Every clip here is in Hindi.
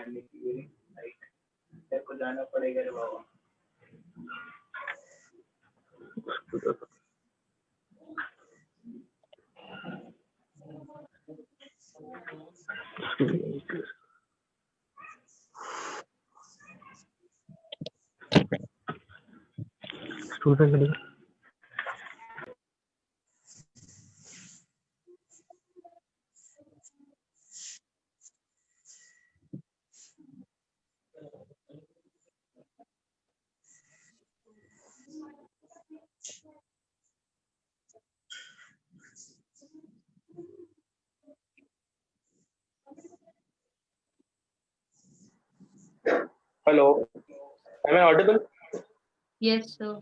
करने की राइट। तेरे को जाना पड़ेगा रे बाबा। Hello, am I audible? Yes, sir.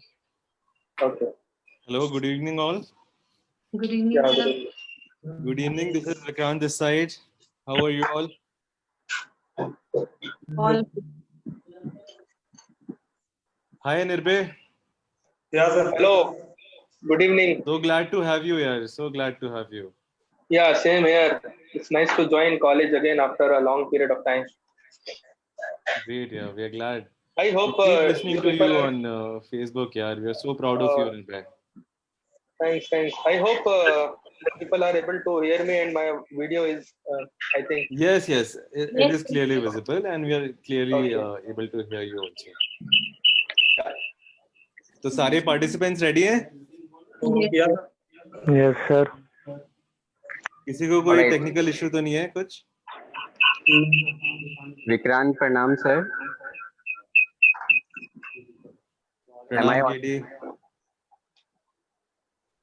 Okay. Hello, good evening all. Good evening, Yeah, sir. good evening. Good evening, this is Vikrant this side. How are you all? All Hi Nirbhay, Yeah, sir. Hello. Good evening. so glad to have you here. So glad to have you. Yeah, same here. It's nice to join college again after a long period of time. Great, yeah, we are glad. I We hope keep listening to people you are. on Facebook, yeah. We are so proud of you, Nirbhay. Thanks, thanks. I hope people are able to hear me and my video is, I think. Yes, yes, it yes, is clearly visible and we are clearly Okay. able to hear you also. तो सारे participants ready हैं? yes, Yeah. Yes, sir. किसी को कोई technical issue तो नहीं है कुछ? Vikrant, pranam, sir. Pranam KD.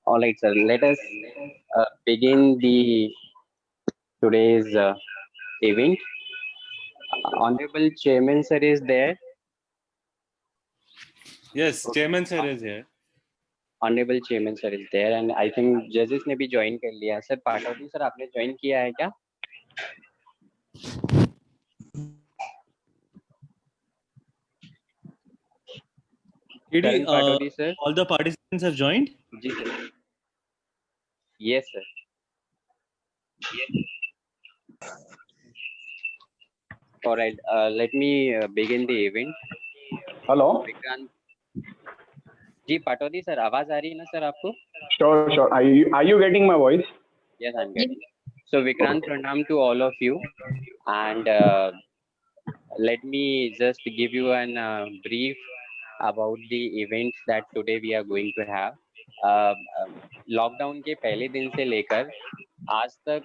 All right, sir. Let us begin the today's event. Honorable Chairman, sir, is there. Yes, Chairman sir is here. Honorable Chairman, sir, is there, and I think judges ने भी join कर लिया. Sir, पाटौदी sir, आपने join किया है क्या? KD, Paटodi, sir. all the participants have joined? जी sir. Yes, sir. All right. Let me begin the event. Hello Vikrant ji Pataudi sir आवाज आ रही है ना सर आपको? Sure are you getting my voice? Yes, I'm getting. So Vikrant, pranam to all of you, and let me just give you an brief about the events that today we are going to have. Lockdown के पहले दिन से लेकर आज तक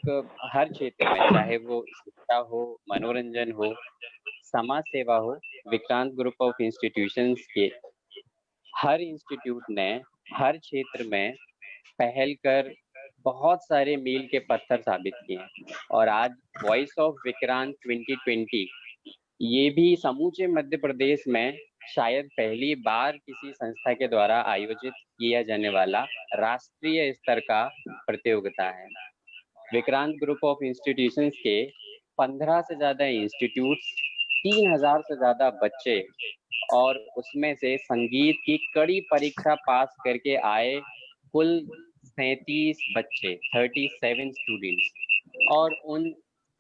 हर क्षेत्र में, चाहे वो शिक्षा हो, मनोरंजन हो, समाज सेवा हो, विक्रांत ग्रुप ऑफ इंस्टीट्यूशंस के हर इंस्टीट्यूट ने हर क्षेत्र में पहल कर बहुत सारे मील के पत्थर साबित किए हैं और आज वॉइस ऑफ विक्रांत 2020 ये भी समूचे मध्य प्रदेश में शायद पहली बार किसी संस्था के द्वारा आयोजित किया जाने वाला राष्ट्रीय स्तर का प्रतियोगिता है। विक्रांत ग्रुप ऑफ इंस्टीट्यूशंस के 15 से ज्यादा इंस्टीट्यूट्स, 3000 से ज्यादा बच्चे और उसमें से संगीत की कड़ी परीक्षा पास करके आए कुल 37 बच्चे, 37 स्टूडेंट्स, और उन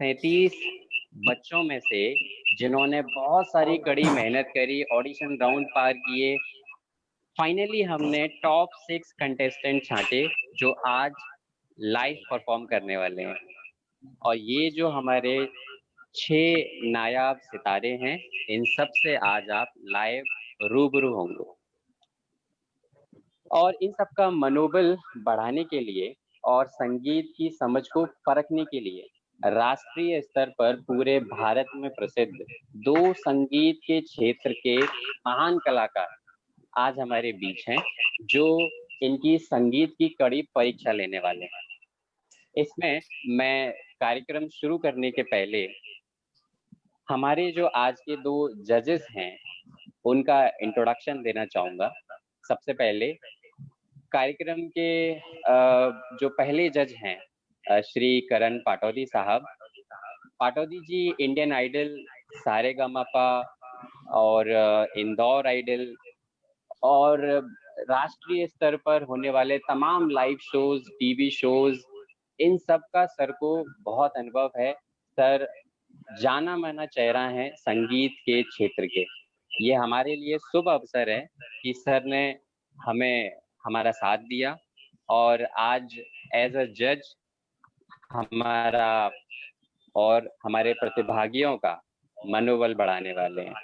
37 बच्चों में से जिन्होंने बहुत सारी कड़ी मेहनत करी, ऑडिशन राउंड पार किए, फाइनली हमने टॉप 6 कंटेस्टेंट छांटे जो आज लाइव परफॉर्म करने वाले हैं। और ये जो हमारे 6 नायाब सितारे हैं, इन सब से आज आप लाइव रूबरू होंगे और इन सब का मनोबल बढ़ाने के लिए और संगीत की समझ को परखने के लिए राष्ट्रीय स्तर पर पूरे भारत में प्रसिद्ध 2 संगीत के क्षेत्र के महान कलाकार आज हमारे बीच हैं जो इनकी संगीत की कड़ी परीक्षा लेने वाले हैं। इसमें मैं कार्यक्रम शुरू करने के पहले हमारे जो आज के 2 जजेस हैं उनका इंट्रोडक्शन देना चाहूँगा। सबसे पहले कार्यक्रम के जो पहले जज हैं श्री करण पाटौदी साहब। पाटौदी जी इंडियन आइडल, सारेगामापा और इंदौर आइडल और राष्ट्रीय स्तर पर होने वाले तमाम लाइव शोज, टीवी शोज, इन सब का सर को बहुत अनुभव है। सर जाना माना चेहरा हैं संगीत के क्षेत्र के। ये हमारे लिए शुभ अवसर है कि सर ने हमें हमारा साथ दिया और आज एज अ जज हमारा और हमारे प्रतिभागियों का मनोबल बढ़ाने वाले हैं।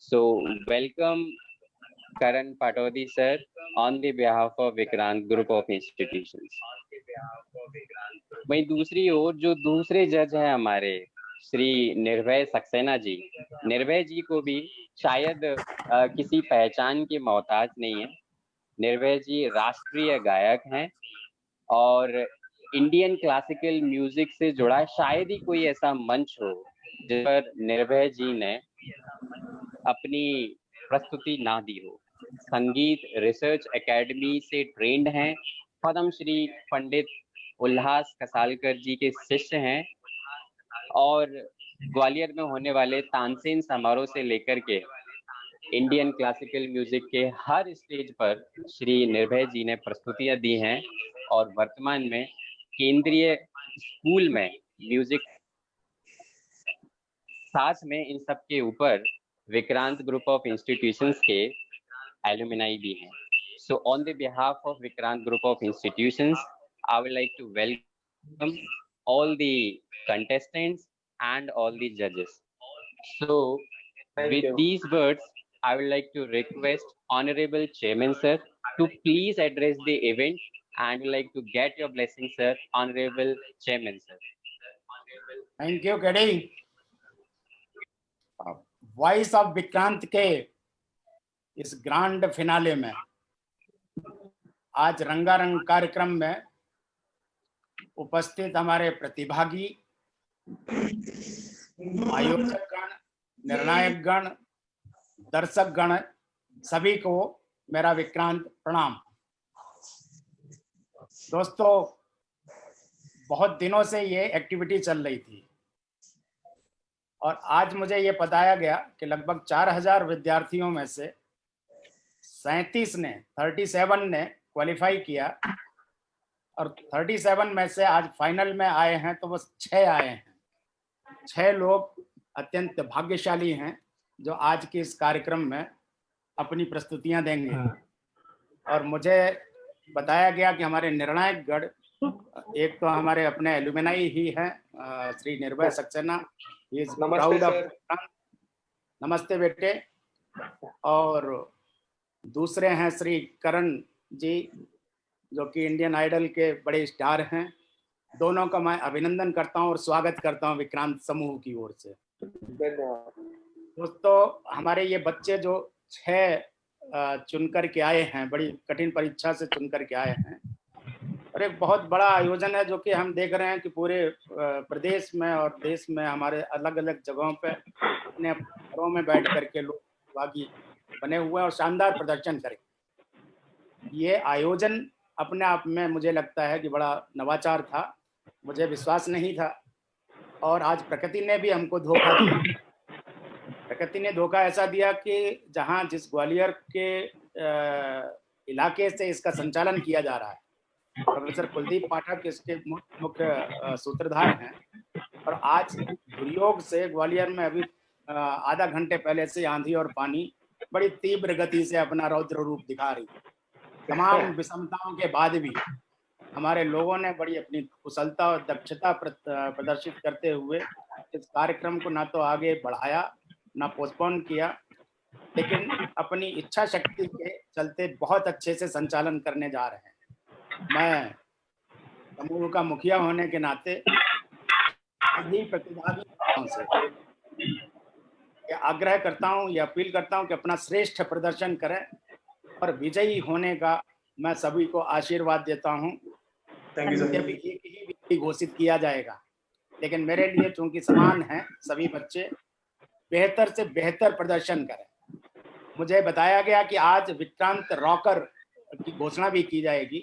So welcome Karan Patodi sir on the behalf of Vikrant group of institutions. वहीं दूसरी ओर जो दूसरे जज हैं हमारे श्री निर्भय सक्सेना जी, निर्भय जी को भी शायद किसी पहचान की मोहताज नहीं है। निर्भय जी राष्ट्रीय गायक हैं और इंडियन क्लासिकल म्यूजिक से जुड़ा शायद ही कोई ऐसा मंच हो जिस पर निर्भय जी ने अपनी प्रस्तुति ना दी हो। संगीत रिसर्च एकेडमी से ट्रेंड हैं, पद्म श्री पंडित उल्लास कसालकर जी के शिष्य हैं और ग्वालियर में होने वाले तानसेन समारोह से लेकर के इंडियन क्लासिकल म्यूजिक के हर स्टेज पर श्री निर्भय जी ने प्रस्तुतियां दी हैं और वर्तमान में केंद्रीय स्कूल में म्यूजिक, साथ में इन सब के ऊपर विक्रांत ग्रुप ऑफ इंस्टीट्यूशंस के एलुमनाई भी हैं। So on the behalf of Vikrant Group of Institutions, I would like to welcome all the contestants and all the judges. So with these words, I would like to request Honorable Chairman Sir to please address the event and would like to get your blessing, sir. Honorable Chairman Sir. Thank you KD. Voice of Vikrant के इस ग्रांड फिनाले में आज रंगारंग कार्यक्रम में उपस्थित हमारे प्रतिभागी, आयोजक गण, निर्णायक गण, दर्शक गण, सभी को मेरा विक्रांत प्रणाम। दोस्तों, बहुत दिनों से ये एक्टिविटी चल रही थी और आज मुझे ये बताया गया कि लगभग 4000 विद्यार्थियों में से 37 ने क्वालिफाई किया और 37 में से आज फाइनल में आए हैं तो बस 6 आए हैं। 6 लोग अत्यंत भाग्यशाली हैं जो आज के इस कार्यक्रम में अपनी प्रस्तुतियां देंगे। और मुझे बताया गया कि हमारे निर्णायक गण, एक तो हमारे अपने एलुमनाई ही हैं, श्री निर्भय Saxena, he is proud of. नमस्ते बेटे। और दूसरे हैं श्री करण जी जो कि इंडियन आइडल के बड़े स्टार हैं। दोनों का मैं अभिनंदन करता हूं और स्वागत करता हूं विक्रांत समूह की ओर से। दोस्तों, हमारे ये बच्चे जो 6 चुनकर के आए हैं, बड़ी कठिन परीक्षा से चुनकर के आए हैं और एक बहुत बड़ा आयोजन है जो कि हम देख रहे हैं कि पूरे प्रदेश में और देश में हमारे अलग अलग जगहों पे अपने घरों में बैठ करके लोग भागी बने हुए और शानदार प्रदर्शन करें। ये आयोजन अपने आप में मुझे लगता है कि बड़ा नवाचार था, मुझे विश्वास नहीं था और आज प्रकृति ने भी हमको धोखा दिया। प्रकृति ने धोखा ऐसा दिया कि जहां जिस ग्वालियर के इलाके से इसका संचालन किया जा रहा है, प्रोफेसर कुलदीप पाठक इसके मुख्य सूत्रधार हैं और आज दुर्योग से ग्वालियर में अभी आधा घंटे पहले से आंधी और पानी बड़ी तीव्र गति से अपना रौद्र रूप दिखा रही है। तमाम विषमताओं के बाद भी हमारे लोगों ने बड़ी अपनी कुशलता और दक्षता प्रदर्शित करते हुए इस कार्यक्रम को ना तो आगे बढ़ाया ना पोस्टपोन किया, लेकिन अपनी इच्छा शक्ति के चलते बहुत अच्छे से संचालन करने जा रहे हैं। मैं समूह का मुखिया होने के नाते सभी प्रतिभागियों से आग्रह करता हूं, ये अपील करता हूं कि अपना श्रेष्ठ प्रदर्शन करें और विजयी होने का मैं सभी को आशीर्वाद देता हूं। यद्यपि एक ही व्यक्ति घोषित किया जाएगा, लेकिन मेरे लिए चूंकि समान हैं सभी बच्चे, बेहतर से बेहतर प्रदर्शन करें। मुझे बताया गया कि आज विक्रांत रॉकर की घोषणा भी की जाएगी,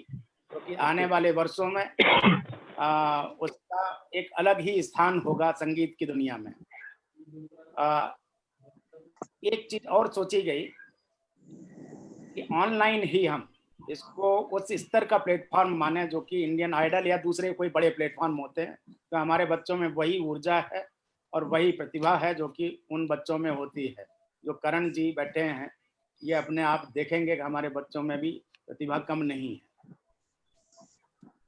क्योंकि आने वाले वर्षों में उसका एक अलग ही स्थान होगा संगीत की दुनिया में। एक चीज और सोची गई कि ऑनलाइन ही हम इसको उस स्तर का प्लेटफॉर्म माने जो कि इंडियन आइडल या दूसरे कोई बड़े प्लेटफॉर्म होते हैं, तो हमारे बच्चों में वही ऊर्जा है और वही प्रतिभा है जो कि उन बच्चों में होती है। जो करण जी बैठे हैं, ये अपने आप देखेंगे कि हमारे बच्चों में भी प्रतिभा कम नहीं है।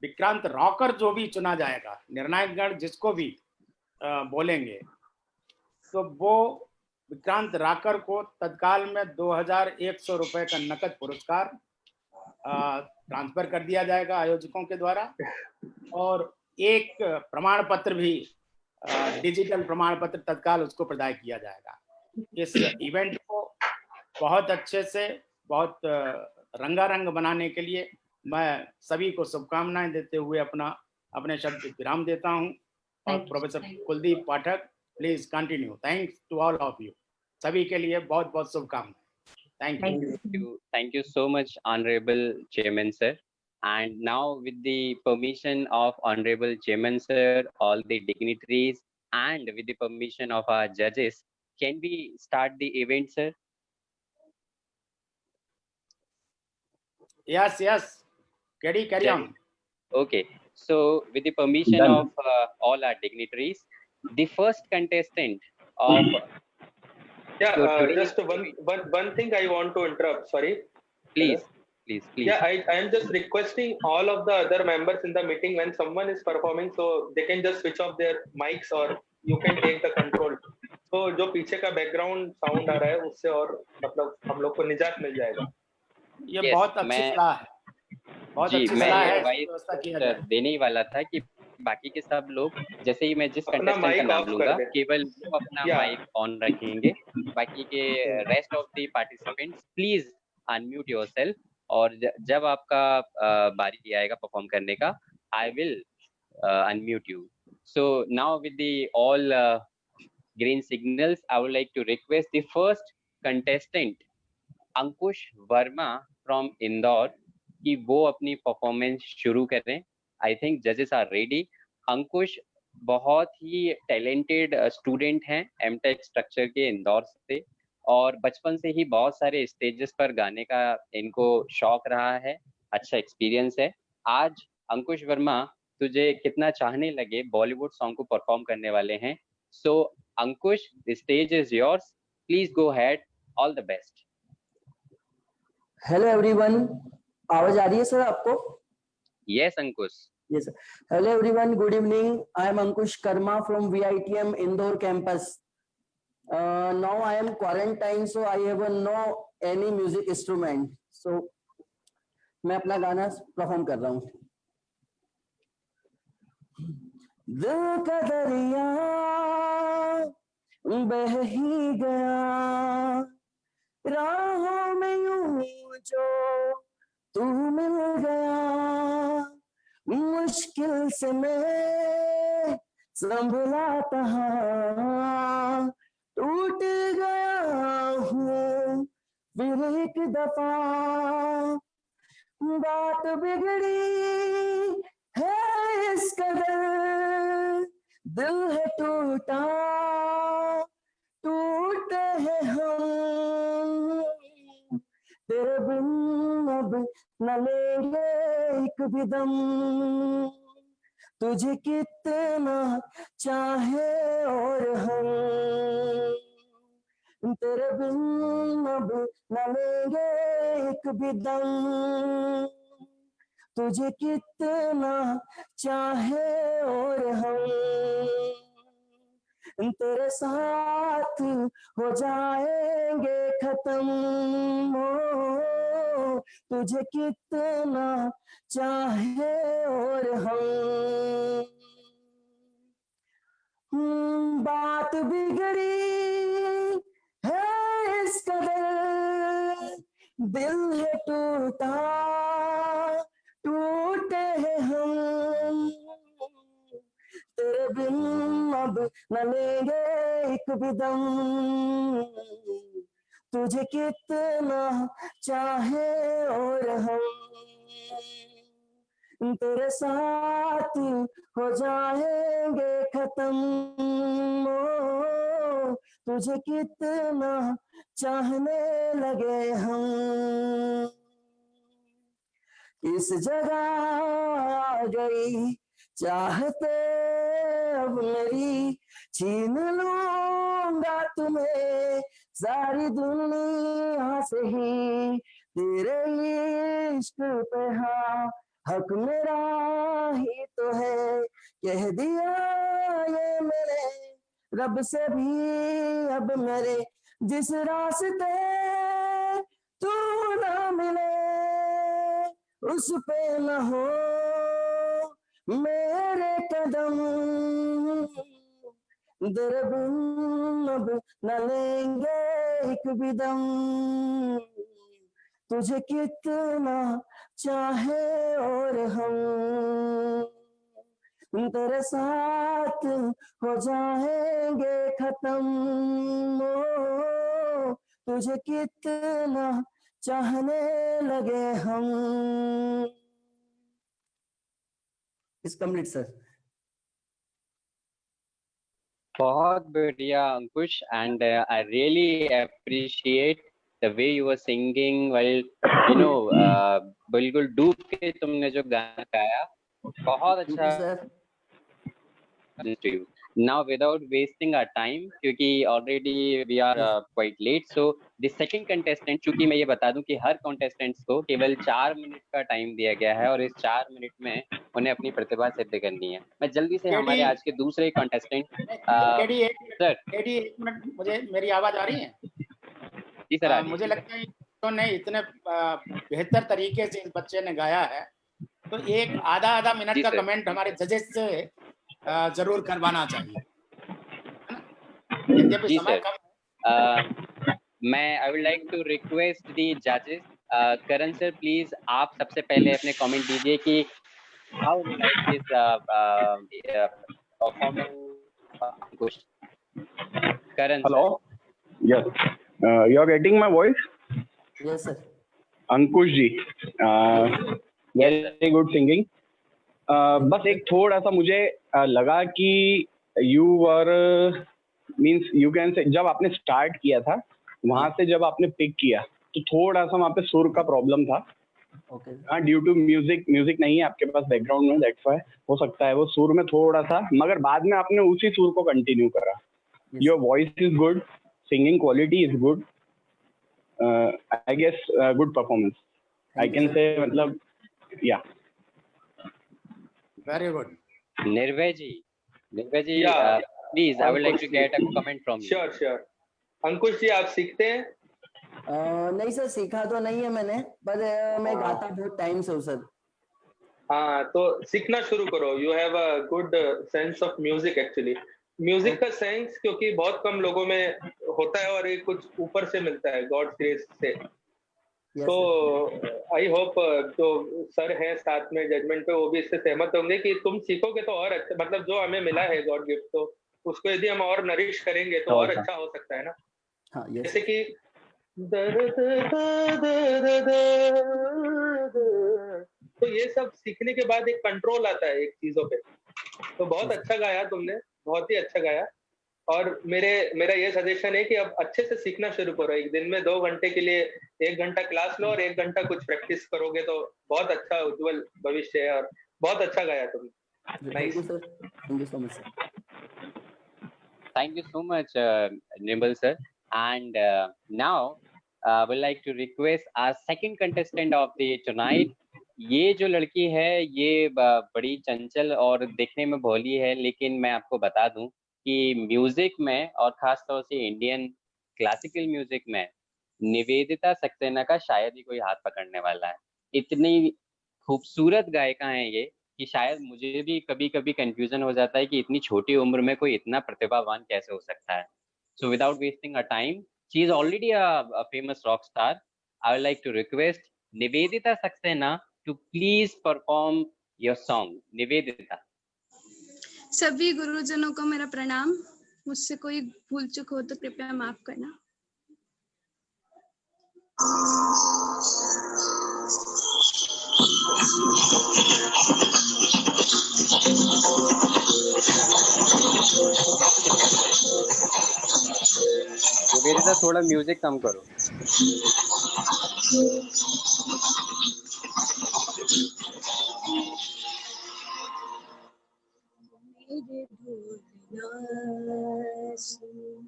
विक्रांत रॉकर जो भी चुना जाएगा, निर्णायक गण जिसको भी बोलेंगे, तो वो विक्रांत रॉकर को तत्काल में 2100 रुपए का नकद पुरस्कार ट्रांसफर कर दिया जाएगा आयोजकों के द्वारा, और एक प्रमाण पत्र भी, डिजिटल प्रमाण पत्र तत्काल उसको प्रदान किया जाएगा। इस इवेंट को बहुत अच्छे से, बहुत रंगारंग बनाने के लिए मैं सभी को शुभकामनाएं देते हुए अपने शब्द विराम देता हूं। और professor Kuldeep Pathak, please continue. Thanks to all of you. सभी के लिए बहुत बहुत शुभकामनाएं। Thank you so much, Honorable Chairman Sir. And now, with the permission of Honorable Chairman Sir, all the dignitaries, and with the permission of our judges, can we start the event, sir? Yes. Carry on. Okay. So, with the permission of all our dignitaries, the first contestant of just one thing I want to interrupt. Sorry. Please. Yeah, I am just requesting all of the other members in the meeting, when someone is performing, so they can just switch off their mics or you can take the control. So जो पीछे का बैकग्राउंड साउंड आ रहा है, उससे और मतलब हम लोग को निजात मिल जाएगा। ये बहुत अच्छी सलाह है, बहुत अच्छी सलाह है। व्यवस्था किया जाए। देने ही वाला था कि बाकी के सब लोग, जैसे ही मैं जिस कंटेस्टेंट का नाम लूंगा, केवल वो अपना माइक ऑन रखेंगे। बाकी के rest of the participants please unmute yourself, और जब आपका बारी आएगा परफॉर्म करने का, I will unmute you. So now with the all green signals, I would like to request the first contestant Ankush Verma from Indore कि वो अपनी परफॉर्मेंस शुरू करें। आई थिंक जजेस आर रेडी। अंकुश बहुत ही टैलेंटेड स्टूडेंट हैं एमटेक स्ट्रक्चर के इंदौर से, और बचपन से ही बहुत सारे स्टेजेस पर गाने का इनको शौक रहा है, अच्छा एक्सपीरियंस है। आज अंकुश वर्मा तुझे कितना चाहने लगे बॉलीवुड सॉन्ग को परफॉर्म करने वाले हैं। So Ankush, the stage is yours, please go ahead, all the best. Hello everyone, आवाज आ रही है सर आपको? Yes Ankush. Yes sir. Hello everyone, good evening. I am Ankush Karma from VITM Indore campus. Now I am quarantine, so I have no any music instrument, so मैं अपना गाना परफॉर्म कर रहा हूँ। दिल का दरिया बह ही गया, राहों में यूं जो तू मिल गया, मुश्किल से मैं संभला था, टूट गया हूँ फिर एक दफा, बात बिगड़ी है इस कदर, दिल है टूटा, टूटे हैं हम, तेरे बिन अब न लेंगे एक भी दम, तुझे कितना चाहे और हम, तेरे बिन अब न लेंगे एक भी दम, तुझे कितना चाहे और हम, तेरे साथ हो जाएंगे खत्म, तुझे कितना चाहे और हम, बात बिगड़ी है इस कदर, दिल है टूटा, टूटे हैं हम, तेरे बिन अब न लेंगे एक भी दम, तुझे कितना चाहे और हम, तेरे साथ हो जाएंगे खत्म, तुझे कितना चाहने लगे हम, इस जगह आ गई चाहते अब मेरी छीन लूंगा तुम्हें सारी दुनिया से ही तेरे इश्क पे, हाँ हक मेरा ही तो है, कह दिया ये मैंने रब से भी। अब मेरे जिस रास्ते तू ना मिले उस पे न हो मेरे कदम, तेरे बिन अब न लेंगे एक भी दम, तुझे कितना चाहे और हम तेरे साथ हो जाएंगे खत्म, ओ, तुझे कितना चाहने लगे हम। It's complete sir. बहुत बढ़िया अंकुश, and I really appreciate the way you were singing while बिल्कुल डूब के तुमने जो गाना गाया, बहुत अच्छा sir. to you. Now without wasting our time, क्योंकि already we are quite late, so the second contestant, चूंकि मैं ये बता दूं कि हर contestants को केवल 4 मिनट का टाइम दिया गया है और इस 4 मिनट में उन्हें अपनी प्रतिभा सिद्ध करनी है। मैं जल्दी से हमारे आज के दूसरे contestant सर एक मिनट, मुझे मेरी आवाज आ रही है? जी सर। मुझे लगता है उन्होंने इतने बेहतर तरीके से इस बच्चे ने गाया है, तो एक आधा मिनट का कमेंट हमारे जजेस से जरूर करवाना चाहिए। जी सर। मैं I would like to request the जजेस, करण सर प्लीज आप सबसे पहले अपने कमेंट दीजिए कि how you like this performance. Karan hello, yes, you are getting my voice? Yes sir. Ankush ji, very good singing. बस एक थोड़ा सा मुझे लगा कि you were means you can say, जब आपने स्टार्ट किया था वहां से जब आपने पिक किया तो थोड़ा सा वहाँ पे सुर का प्रॉब्लम था। हाँ, ड्यू टू म्यूजिक नहीं है आपके पास बैकग्राउंड में, दैट्स व्हाई हो सकता है वो सुर में थोड़ा सा, मगर बाद में आपने उसी सुर को कंटिन्यू करा। Your voice is good, singing quality is good, I guess good performance I can say, मतलब yeah very good. Nirbhay ji, please I would like to get a comment from you. Sure. Ankush ji आप सीखते हैं? नहीं सर, सीखा तो नहीं है मैंने, पर मैं गाता बहुत टाइम से हूँ सर। हाँ, तो सीखना शुरू करो। You have a good sense of music actually. Music का सेंस क्योंकि बहुत कम लोगों में होता है और ये कुछ ऊपर से मिलता है, गॉड ग्रेस से। तो आई होप जो सर है साथ में जजमेंट पे वो भी इससे सहमत होंगे कि तुम सीखोगे तो और अच्छा, मतलब जो हमें मिला है गॉड गिफ्ट, तो उसको यदि हम और नरिश करेंगे तो और अच्छा हो सकता है ना। हाँ, जैसे कि तो ये सब सीखने के बाद एक कंट्रोल आता है एक चीजों पे। तो बहुत अच्छा गाया तुमने, बहुत ही अच्छा गाया। और मेरा ये सजेशन है कि अब अच्छे से सीखना शुरू करो। एक दिन में 2 घंटे के लिए 1 घंटा क्लास लो और 1 घंटा कुछ प्रैक्टिस करोगे तो बहुत अच्छा उज्जवल भविष्य है। और बहुत अच्छा गाया तुमने। Thank you sir, thank you so much sir. Thank you so much, Nimble sir. And now, would like to request our second contestant of the tonight. ये जो लड़की है ये बड़ी चंचल और दिखने में भोली है, लेकिन मैं आपको बता दूं कि म्यूजिक में और खासतौर से इंडियन क्लासिकल म्यूजिक में निवेदिता सक्सेना का शायद ही कोई हाथ पकड़ने वाला है। इतनी खूबसूरत गायिका है ये कि शायद मुझे भी कभी कभी कंफ्यूजन हो जाता है कि इतनी छोटी उम्र में कोई इतना प्रतिभावान कैसे हो सकता है। So without wasting a time, she is already a famous rock star. I would like to request Nivedita Saxena to please perform your song. Nivedita. सभी गुरुजनों को मेरा प्रणाम। मुझसे कोई भूल चूक हो तो कृपया माफ करना। निवेदिता थोड़ा म्यूजिक कम करो। ढोलना सुन,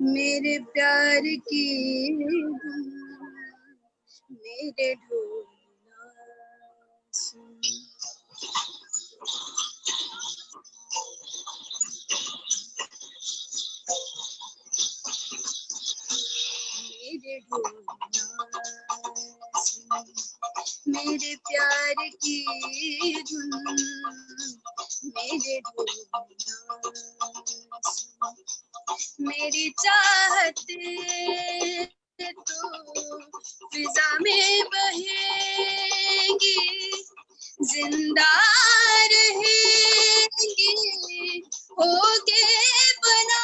मेरे प्यार की धुन, मेरे ढोलना सुन। मेरे ढोलना सुन, मेरे प्यार की धुन, मेरे ढोलना सुन, मेरी चाहते तो फिजा में बहेंगी, जिंदा रहेंगी होके बना।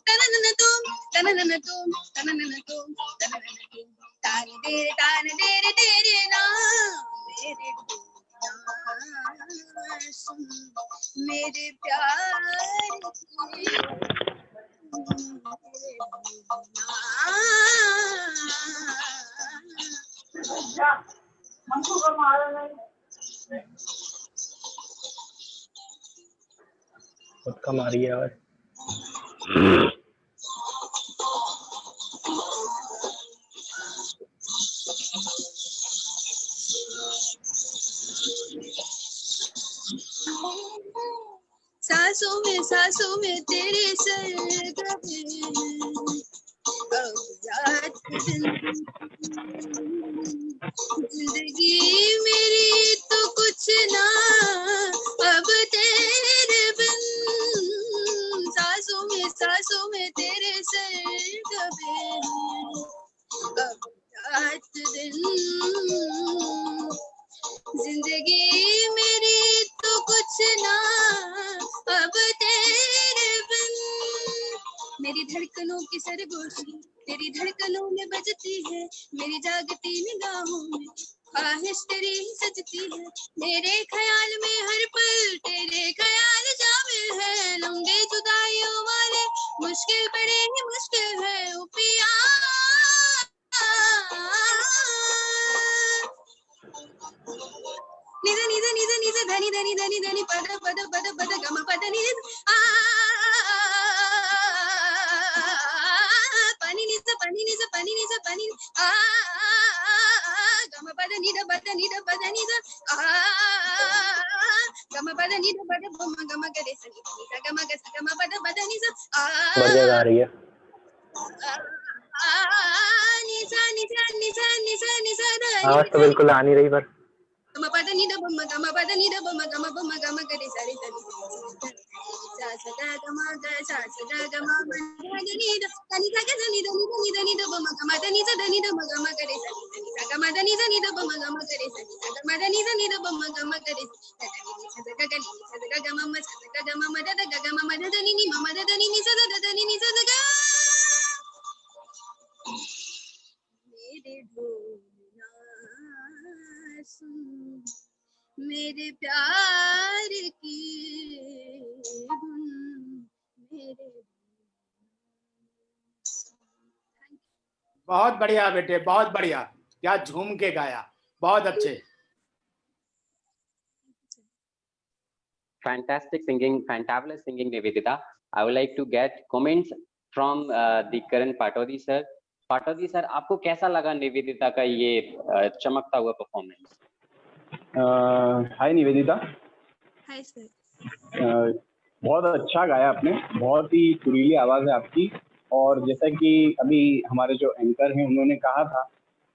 तननन तुम तननन तुम तननन तुम तननन तुम, तान देरे तेरे नाम, मेरे ढोलना सुन, मेरे प्यार की खुद का मारी है और सांसों में तेरे सरगमे अब रात दिन, जिंदगी मेरी तो कुछ ना अब तेरे बिन। सांसों में तेरे सरगमे अब रात दिन, जिंदगी मेरी तो कुछ ना अब तेरे बिन। मेरी धड़कनों की सरगोशी तेरी धड़कनों में बजती है, मेरी जागती निगाहों में ख्वाहिश तेरी सजती है। मेरे ख्याल में हर पल तेरे ख्याल शामिल है, लंबे जुदाइयों वाले मुश्किल बड़े ही मुश्किल है ओ पिया। निध निध निध निध धनि धनि धनि धनि पद पद पद पद गम पद निध pani ni sa pani gama pada ni da pada ni sa gama pada ni da pada boma gama gade sa gama pada ni sa बढ़िया गा रही है। ni sa da आवाज तो बिल्कुल आ नहीं रही पर gama pada ni da boma gama gade sa ri sa sa gama gama ni da ni da ni da boma gama da ni da gama gade sa gama da ni da boma gama gade sa gama da ni da boma gama gade sa gama ma sa gama ma da gama ma da ni mama da ni sa da ni sa ga मेरे ढोलना सुन, मेरे प्यार की धुन, मेरे बहुत बढ़िया बेटे, बहुत बढ़िया, क्या झूम के गाया, बहुत अच्छे। Fantastic singing, fantabulous singing, Nivedita. I would like to get comments from the Karan Patodi sir. Patodi sir, आपको कैसा लगा निवेदिता का ये चमकता हुआ performance? Hi Nivedita. Hi sir. बहुत अच्छा गाया आपने, बहुत ही सुरीली आवाज है आपकी। और जैसा कि अभी हमारे जो एंकर हैं उन्होंने कहा था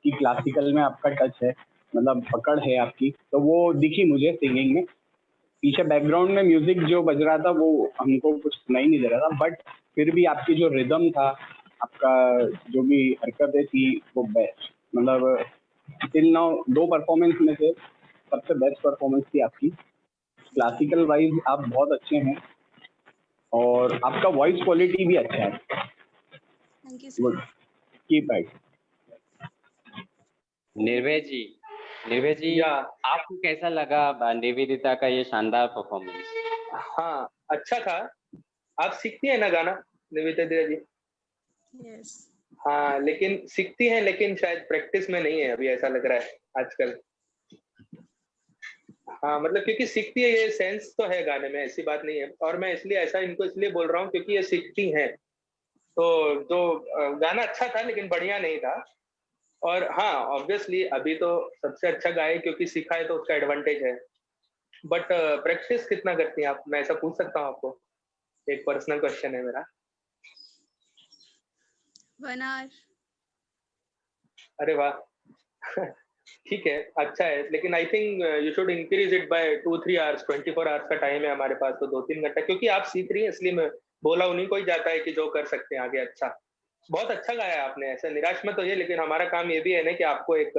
कि क्लासिकल में आपका टच है, मतलब पकड़ है आपकी, तो वो दिखी मुझे सिंगिंग में। पीछे बैकग्राउंड में म्यूजिक जो बज रहा था वो हमको कुछ सुनाई नहीं दे रहा था, बट फिर भी आपकी जो रिदम था, आपका जो भी हरकतें थी वो बेस्ट, मतलब टिल नाउ 2 परफॉर्मेंस में से सबसे बेस्ट परफॉर्मेंस थी आपकी। क्लासिकल वाइज आप बहुत अच्छे हैं और आपका वॉइस क्वालिटी भी अच्छा है। Thank you sir. Good, keep it. निर्भय जी आपको कैसा लगा निवेदिता का ये शानदार परफॉर्मेंस? हाँ, अच्छा था। आप सीखती है ना गाना निवेदिता जी? यस। हाँ, लेकिन सीखती है, लेकिन शायद प्रैक्टिस में नहीं है अभी, ऐसा लग रहा है आजकल। हाँ मतलब क्योंकि सीखती है, ये सेंस तो है गाने में, ऐसी बात नहीं है। और मैं इसलिए ऐसा इनको इसलिए बोल रहा हूँ क्योंकि ये सीखती हैं। तो जो गाना अच्छा था लेकिन बढ़िया नहीं था। और हाँ ऑब्वियसली अभी तो सबसे अच्छा गाए क्योंकि सीखा है तो उसका एडवांटेज है। बट प्रैक्टिस कितना करती हैं आप, मैं ऐसा पूछ सकता हूँ आपको? एक पर्सनल क्वेश्चन है मेरा। 1 hour. अरे वाह ठीक है, अच्छा है, लेकिन I think you should increase it by 2-3 hours. 24 hours का टाइम है हमारे पास, तो 2-3 घंटा, क्योंकि आप सीख रही हैं इसलिए मैं बोला। उन्हीं को ही जाता है कि जो कर सकते हैं आगे। अच्छा, बहुत अच्छा गाया आपने, ऐसे निराश मत होइए। लेकिन हमारा काम ये भी है ना कि आपको एक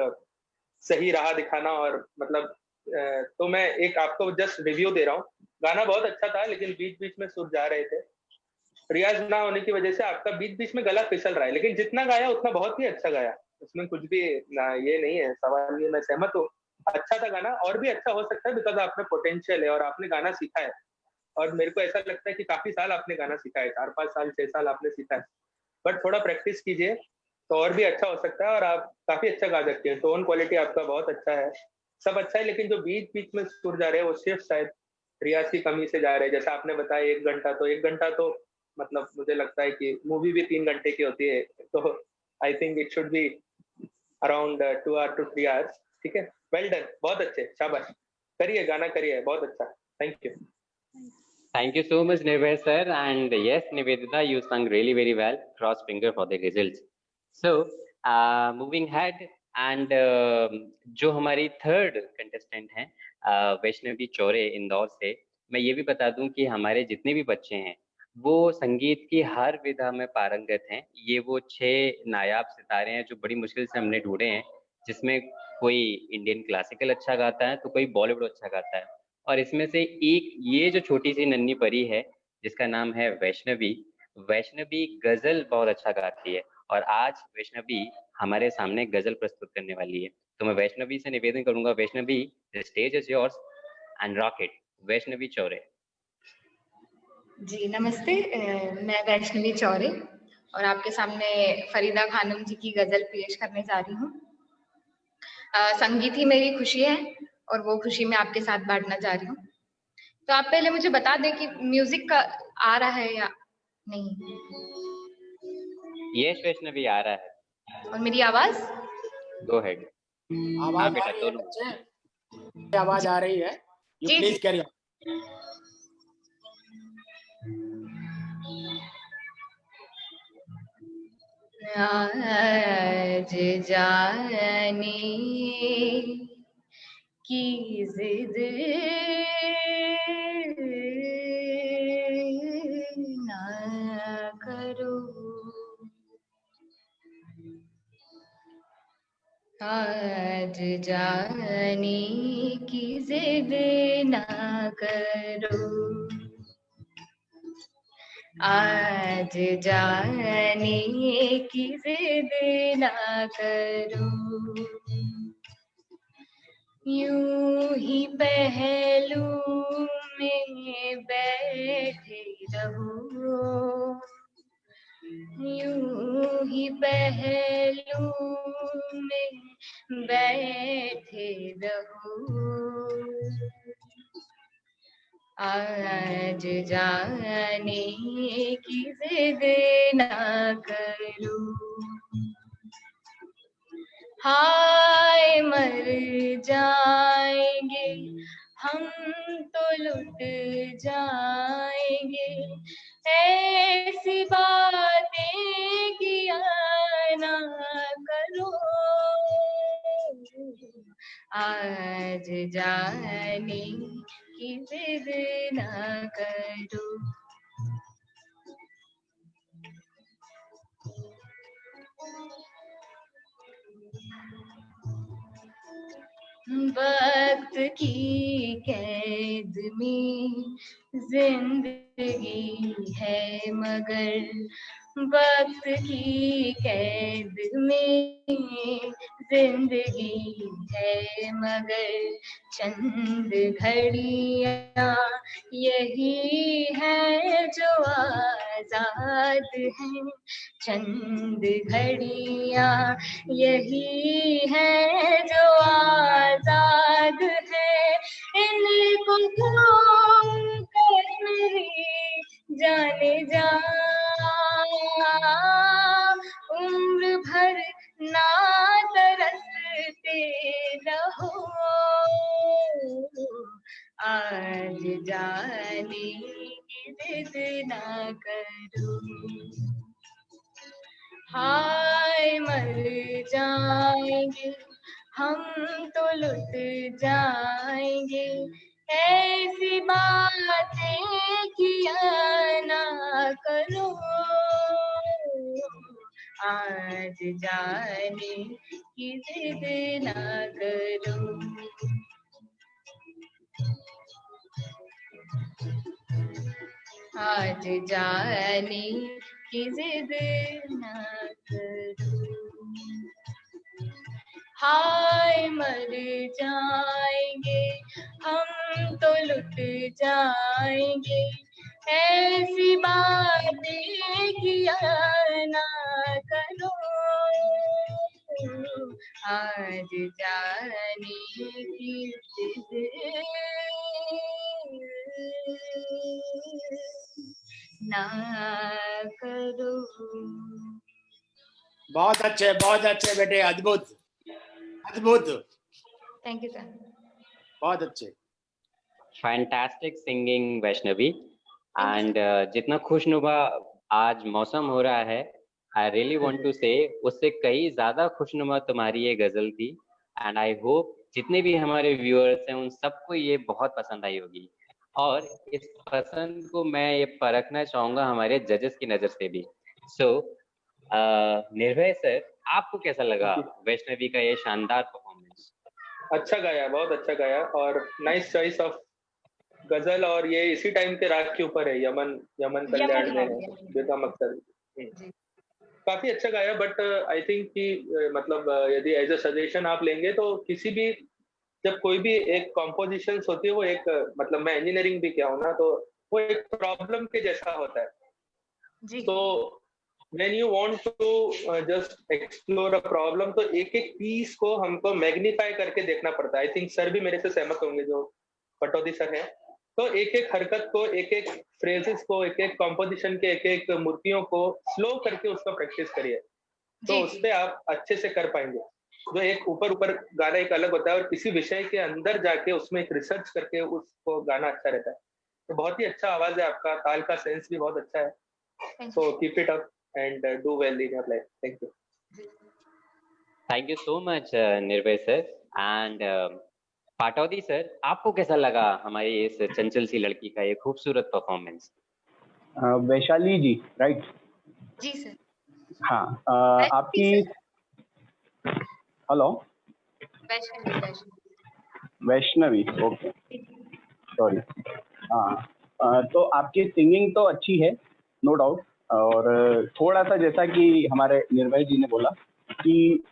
सही राह दिखाना। और मतलब तो मैं एक आपको जस्ट रिव्यू दे रहा हूँ। गाना बहुत अच्छा था लेकिन बीच बीच में सुर जा रहे थे। रियाज ना होने की वजह से आपका बीच बीच में गला फिसल रहा है, लेकिन जितना गाया उतना बहुत ही अच्छा गाया। उसमें कुछ भी ना ये नहीं है सवाल, ये मैं सहमत हूँ। अच्छा था गाना, और भी अच्छा हो सकता है बिकॉज आप में पोटेंशियल है और आपने गाना सीखा है। और मेरे को ऐसा लगता है कि काफी साल आपने गाना सीखा है, 4-5 साल 6 साल आपने सीखा है। बट थोड़ा प्रैक्टिस कीजिए तो और भी अच्छा हो सकता है। और आप काफी अच्छा गा सकते हैं, टोन क्वालिटी आपका बहुत अच्छा है, सब अच्छा है। लेकिन जो बीच बीच में सुर जा रहे हैं वो सिर्फ शायद रियाज की कमी से जा रहे हैं। जैसा आपने बताया 1 घंटा तो मतलब मुझे लगता है कि मूवी भी 3 घंटे की होती है, तो I think it should be around 2 hours to 3 hours। ठीक है, वेल डन, बहुत अच्छे, शाबाश, करिए गाना करिए, बहुत अच्छा, thank you. Thank you so much, Nivedita sir. And yes, Nivedita, you sung really very well. Cross finger for the results. So, moving ahead, and जो हमारी थर्ड कंटेस्टेंट हैं वैष्णवी चौरे इंदौर से, मैं ये भी बता दूं कि हमारे जितने भी बच्चे हैं वो संगीत की हर विधा में पारंगत हैं। ये वो 6 नायाब सितारे हैं जो बड़ी मुश्किल से हमने ढूंढे हैं, जिसमें कोई इंडियन क्लासिकल अच्छा गाता है तो कोई बॉलीवुड अच्छा गाता है। और इसमें से एक ये जो छोटी सी नन्ही परी है जिसका नाम है वैष्णवी, वैष्णवी गजल बहुत अच्छा गाती है। और आज वैष्णवी हमारे सामने गजल प्रस्तुत करने वाली है। तो मैं वैष्णवी से निवेदन करूंगा, Vaishnavi the stage is yours and rock it. Vaishnavi Chaure. जी नमस्ते, मैं वैष्णवी चौरे और आपके सामने फरीदा खानम जी की गजल पेश करने जा रही हूँ। संगीत ही मेरी खुशी है और वो खुशी मैं आपके साथ बांटना चाह रही हूँ। तो आप पहले मुझे बता दें कि म्यूजिक का आ रहा है या नहीं। यस वैष्णवी आ रहा है। और मेरी आवाज गो हेड। आवाज आ रही है बच्चे, आवाज आ रही है, यू जी, प्लीज कैरी ऑन। आज जाने की जिद ना करो, आज जाने की जिद ना करो, आज जाने की जिद ना करो, यूं ही पहलू में बैठे रहो, यूं ही पहलू में बैठे रहो, आज जाने की जिद ना करो, हाय मर जाएंगे हम तो लुट जाएंगे, ऐसी बातें किया ना करो, आज जाने की जिद ना करो। वक्त की कैद में जिंदगी है मगर, वक्त की कैद में जिंदगी है मगर, चंद घड़ियां यही है जो आजाद है, चंद घड़ियां यही है जो आजाद है, इन घूम कश्मीरी जाने जा, उम्र भर ना तरसते रहो, आज जाने की जिद ना करो। हाय मर जाएंगे हम तो लुट जाएंगे, ऐसी बातें किया ना करो, आज जाने की जिद ना करो। आज जाने की जिद ना करो। हाय मर जाएंगे हम तो लुट जाएंगे, ऐसी बातें किया ना करो, आज जाने की जिद ना करो। बहुत अच्छे बेटे, अद्भुत अद्भुत, थैंक यू सर। बहुत अच्छे। Fantastic singing Vaishnavi. एंड जितना खुशनुमा आज मौसम हो रहा है, आई रियली वांट टू से उससे कई ज्यादा खुशनुमा तुम्हारी ये गजल थी। एंड आई होप जितने भी हमारे व्यूअर्स हैं उन सबको ये बहुत पसंद आई होगी, और इस पसंद को मैं ये परखना चाहूंगा हमारे जजेस की नजर से भी। सो निर्भय सर, आपको कैसा लगा वैष्णवी का ये शानदार परफॉर्मेंस? अच्छा गाया, बहुत अच्छा गाया, और नाइस चॉइस ऑफ गजल, और ये इसी टाइम के राग के ऊपर है, यमन यमन कल्याण में है बेगम अख्तर। काफी अच्छा गाया, बट आई थिंक कि मतलब यदि एज अ सजेशन आप लेंगे तो किसी भी, जब कोई भी एक कॉम्पोजिशन होती है वो एक मतलब मैं इंजीनियरिंग भी किया हूँ ना, तो वो एक प्रॉब्लम के जैसा होता है। तो when you want to just explore a problem, तो एक एक पीस को हमको मैग्नीफाई करके देखना पड़ता है। आई थिंक सर भी मेरे से सहमत होंगे, जो पटौदी सर है। तो एक एक हरकत को, एक एक फ्रेजेस को, एक एक कॉम्पोजिशन के, एक एक मूर्तियों को स्लो करके उसका प्रैक्टिस करिए, तो उस पर आप अच्छे से कर पाएंगे। जो एक ऊपर ऊपर गाना एक अलग होता है, और किसी विषय के अंदर जाके उसमें एक रिसर्च करके उसको गाना अच्छा रहता है। तो बहुत ही अच्छा आवाज है आपका, ताल का सेंस भी बहुत अच्छा है। So keep it up and do well in your life. Thank you. Thank you so much निर्भय सर। एंड पाटौदी सर, आपको कैसा लगा हमारी इस चंचल सी लड़की का ये खूबसूरत परफॉर्मेंस? वैशाली जी, राइट? जी सर। हाँ, आपकी, हेलो, वैष्णवी, ओके, सॉरी। हाँ, तो आपकी सिंगिंग तो अच्छी है, नो डाउट, और थोड़ा सा जैसा कि हमारे निर्भय जी ने बोला कि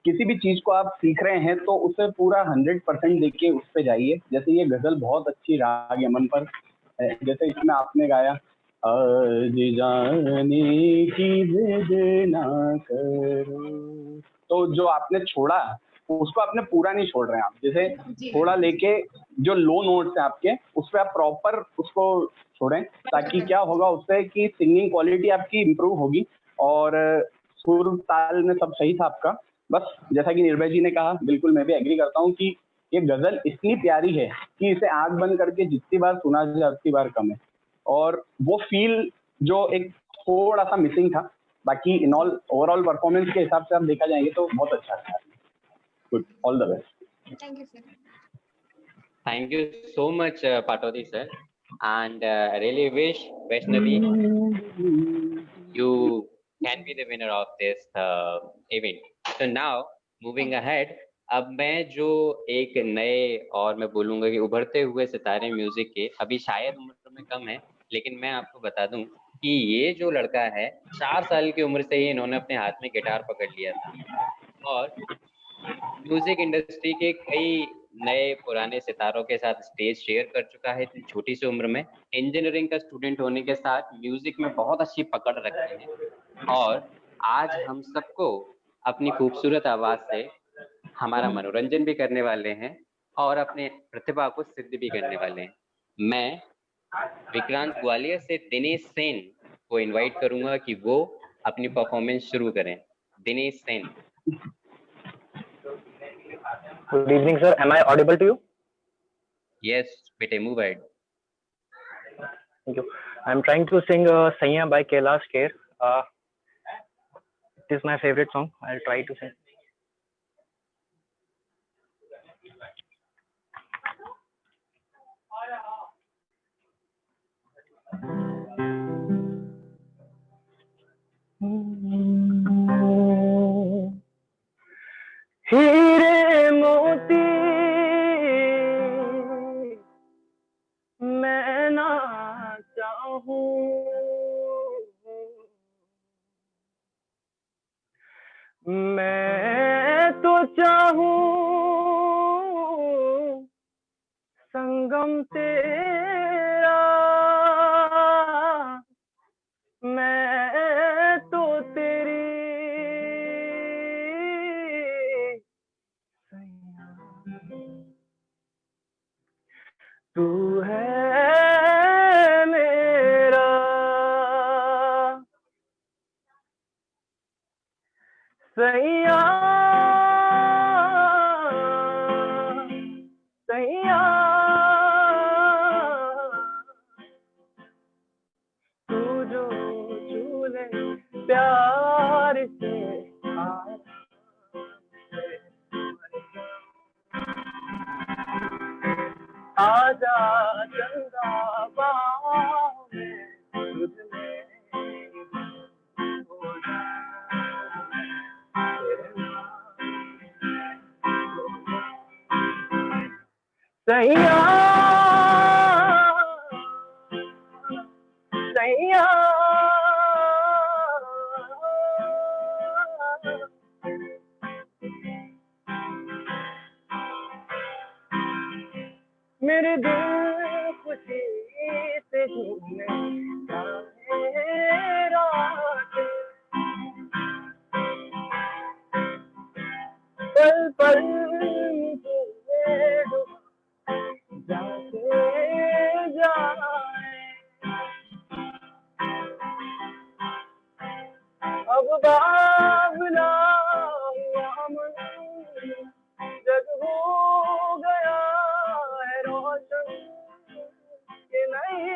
किसी भी चीज को आप सीख रहे हैं तो उसे पूरा 100% देके उस पे जाइए। जैसे ये गजल बहुत अच्छी राग यमन पर, जैसे इसमें आपने गाया आज जाने की जिद ना करो, तो जो आपने छोड़ा उसको आपने पूरा नहीं छोड़ रहे हैं आप, जैसे थोड़ा लेके जो लो नोट्स है आपके उस पर आप प्रॉपर उसको छोड़ें, ताकि क्या होगा उससे कि सिंगिंग क्वालिटी आपकी इम्प्रूव होगी, और सुर ताल में सब सही था आपका। बस जैसा कि निर्भय जी ने कहा, बिल्कुल मैं भी एग्री करता हूँ कि ये गजल इतनी प्यारी है कि इसे आंख बंद करके जितनी बार सुना जाए उतनी बार कम है, और वो फील जो एक थोड़ा सा मिसिंग था। बाकी इन ऑल ओवरऑल परफॉर्मेंस के हिसाब से आप देखा जाएंगे तो बहुत अच्छा था। Good, all the best. Thank you sir. Thank you so much, Patodi sir, and I really wish Vaishnavi you can be the winner of this event. So now moving ahead, अब मैं जो एक नए और मैं बोलूँगा कि उभरते हुए सितारे म्यूजिक के, अभी शायद उम्र में कम है, लेकिन मैं आपको बता दूं कि ये जो लड़का है 4 साल की उम्र से ही इन्होंने अपने हाथ में गिटार पकड़ लिया था, और म्यूजिक इंडस्ट्री के कई नए पुराने सितारों के साथ स्टेज शेयर कर चुका है इतनी छोटी सी उम्र में। इंजीनियरिंग का स्टूडेंट होने के साथ म्यूजिक में बहुत अच्छी पकड़ रखी है, और आज हम सबको अपनी खूबसूरत आवाज से हमारा मनोरंजन भी करने वाले हैं और अपने प्रतिभा को सिद्ध भी करने वाले हैं। मैं विक्रांत ग्वालियर से दिनेश सेन को इनवाइट करूंगा कि वो अपनी परफॉर्मेंस शुरू करें। Dinesh Sen. Good evening, sir. Am I audible to you? Yes, bete move ahead. Thank you. I'm trying to sing Saiya by Kailash Kher. It is my favorite song. I'll try to sing. हीरे मोती मैं ना चाहूं, मैं तो चाहूं संगम तेरा, मैं तो तेरी तू है मेरा सैया, सैया तू जो छू ले प्यार से आजा चंदा बाहों में तुझ में हो सैया, सैया मेरे दिल खुशी से झूमने रात पल पल मुझे जाते जाए अब बाबला हुआ मन जग हो गया है रोशन कि नहीं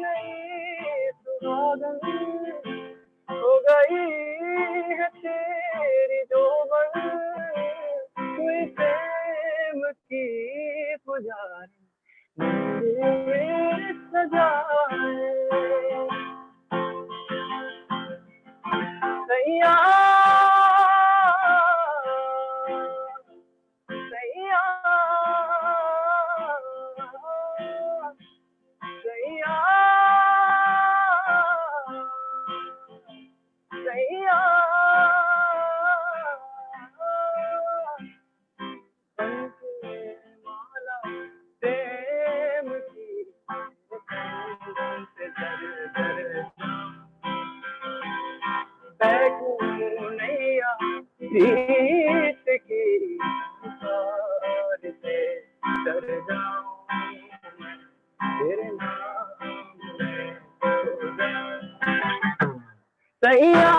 नहीं सुहागन हो गई है तेरी जोबन कोई प्रेम की पुजारी मेरे सजाए सैया, सैया, सैया, सैया माला प्रेम की बैठूं नैया प्रीत की तार से तर जाऊं तेरे नाम में खो जाऊं सैया,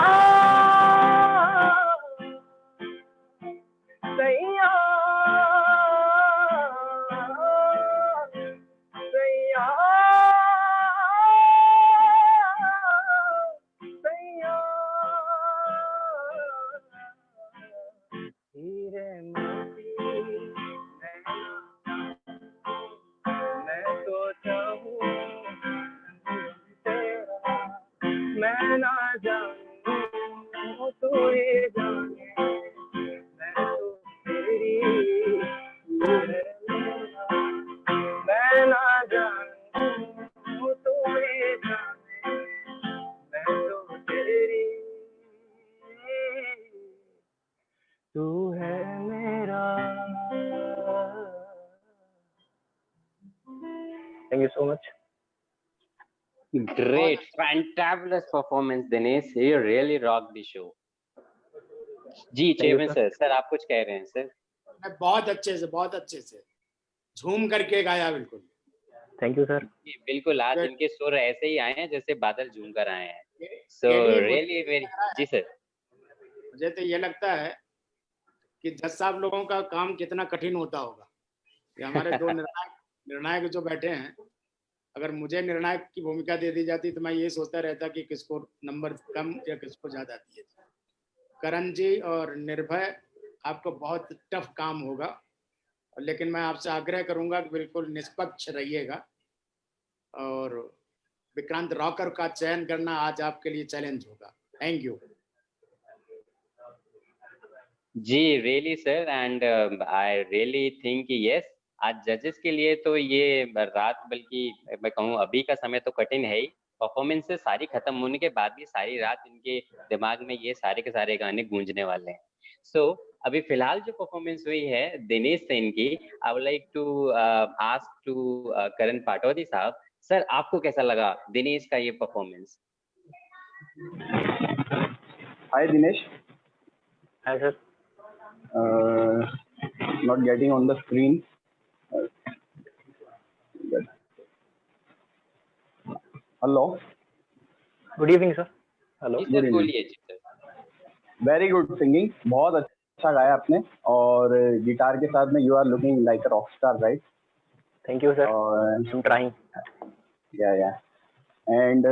सैया, सैया, सैया हीरे मोती मैं तो चाहूं तेरा, मैं ना जानूं तू ही जाने मैं तो तेरी मैं ना जानूं तू ही जाने मैं तो तेरी तू है मेरा। Thank you so much. Great, fantabulous performance, Dinesh. You really rocked the show. जी चेयरमैन सर आप कुछ कह रहे हैं सर? बहुत अच्छे से झूम करके गाया बिल्कुल। Thank you sir. बिल्कुल, आज Good. इनके सुर ऐसे ही आए हैं जैसे बादल झूम कर आए हैं। सो मुझे रियली वेरी, जी सर। मुझे तो ये लगता है कि जज साहब लोगों का काम कितना कठिन होता होगा। ये हमारे दो निर्णायक जो बैठे हैं, अगर मुझे निर्णायक की भूमिका दे दी जाती तो मैं ये सोचता रहता कि किसको नंबर कम या किसको ज्यादा दिए। करण जी और निर्भय, आपको बहुत टफ काम होगा, लेकिन मैं आपसे आग्रह करूंगा कि बिल्कुल निष्पक्ष रहिएगा। और विक्रांत रॉकर का चयन करना आज आपके लिए चैलेंज होगा। थैंक यू जी, really sir, and I really think yes, आज जजेस के लिए तो ये रात, बल्कि मैं कहूँ अभी का समय तो कठिन है ही। परफॉर्मेंसेस सारी खत्म होने के बाद भी सारी रात इनके दिमाग में ये सारे के सारे गाने गूंजने वाले हैं। सो अभी फिलहाल जो परफॉर्मेंस हुई है दिनेश सेन की, I would like to ask to Karan Pataudi साहब, सर आपको कैसा लगा दिनेश का ये performance? Hi Dinesh. Hi sir. Not getting on the screen. Hello. Good evening sir. Hello. जी सर, बोलिए। जी सर। वेरी गुड सिंगिंग, बहुत अच्छा गाया आपने, और गिटार के साथ में you are looking like a rock star, right? Thank you sir. और I am trying. Yeah and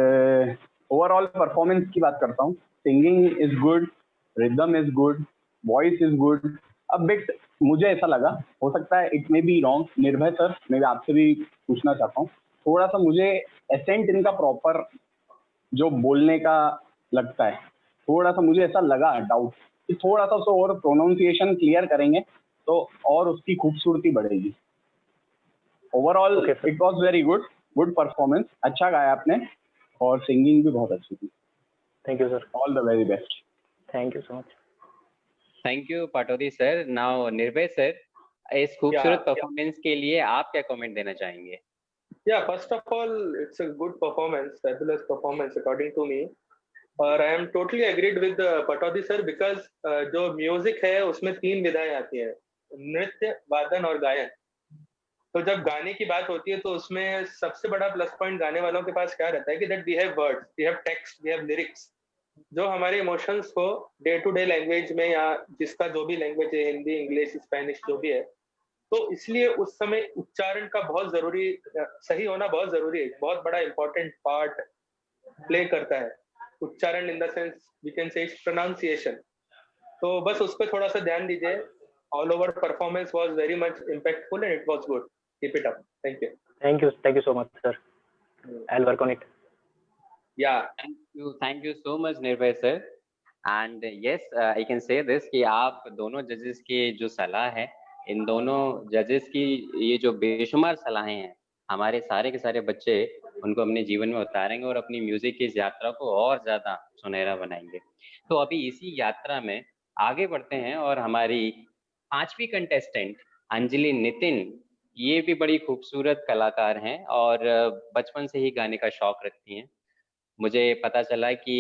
overall performance की बात करता हूँ। Singing is good, rhythm is good, voice is good. अब बिट मुझे ऐसा लगा, हो सकता है इट मे बी रॉन्ग, निर्भय सर मैं आपसे भी पूछना चाहता हूँ, थोड़ा सा मुझे एसेंट इनका प्रॉपर जो बोलने का लगता है, थोड़ा सा मुझे ऐसा लगा डाउट कि थोड़ा सा उसको और प्रोनाउंसिएशन क्लियर करेंगे तो और उसकी खूबसूरती बढ़ेगी। Overall it was very good, good performance, अच्छा गाया आपने, और सिंगिंग भी बहुत अच्छी थी। Thank you sir. All the very best. Thank you so much. Thank you Pataudi sir. Now निर्भय सर, इस खूबसूरत परफॉर्मेंस के लिए आप क्या कमेंट देना चाहेंगे? Yeah, first of all, it's a good performance, fabulous performance according to me. और I am totally agreed with Pataudi sir, because जो म्यूजिक है उसमें 3 विधाएं आती हैं, नृत्य, वादन और गायन। तो जब गाने की बात होती है तो उसमें सबसे बड़ा प्लस पॉइंट गाने वालों के पास क्या रहता है कि that we have words, we have text, we have lyrics, जो हमारे इमोशंस को डे टू डे लैंग्वेज में, या जिसका जो भी लैंग्वेज है, हिंदी, इंग्लिश, स्पेनिश, जो भी है, तो इसलिए उस समय उच्चारण का बहुत जरूरी, सही होना बहुत जरूरी है, बहुत बड़ा इंपॉर्टेंट पार्ट प्ले करता है उच्चारण, in the sense we can say pronunciation. तो बस उस पर थोड़ा सा ध्यान दीजिए। All over performance was very much impactful and it was good. Keep it up. Thank you. Thank you so much sir. I will work on it. Yeah, thank you so much Nirbhay sir. And yes, I can say this कि आप दोनों जजेस की जो सलाह है, इन दोनों जजेस की ये जो बेशुमार सलाहें हैं, हमारे सारे के सारे बच्चे उनको अपने जीवन में उतारेंगे और अपनी म्यूजिक की इस यात्रा को और ज्यादा सुनहरा बनाएंगे। तो अभी इसी यात्रा में आगे बढ़ते हैं, और हमारी 5वीं कंटेस्टेंट अंजलि नितिन, ये भी बड़ी खूबसूरत कलाकार हैं और बचपन से ही गाने का शौक रखती हैं। मुझे पता चला कि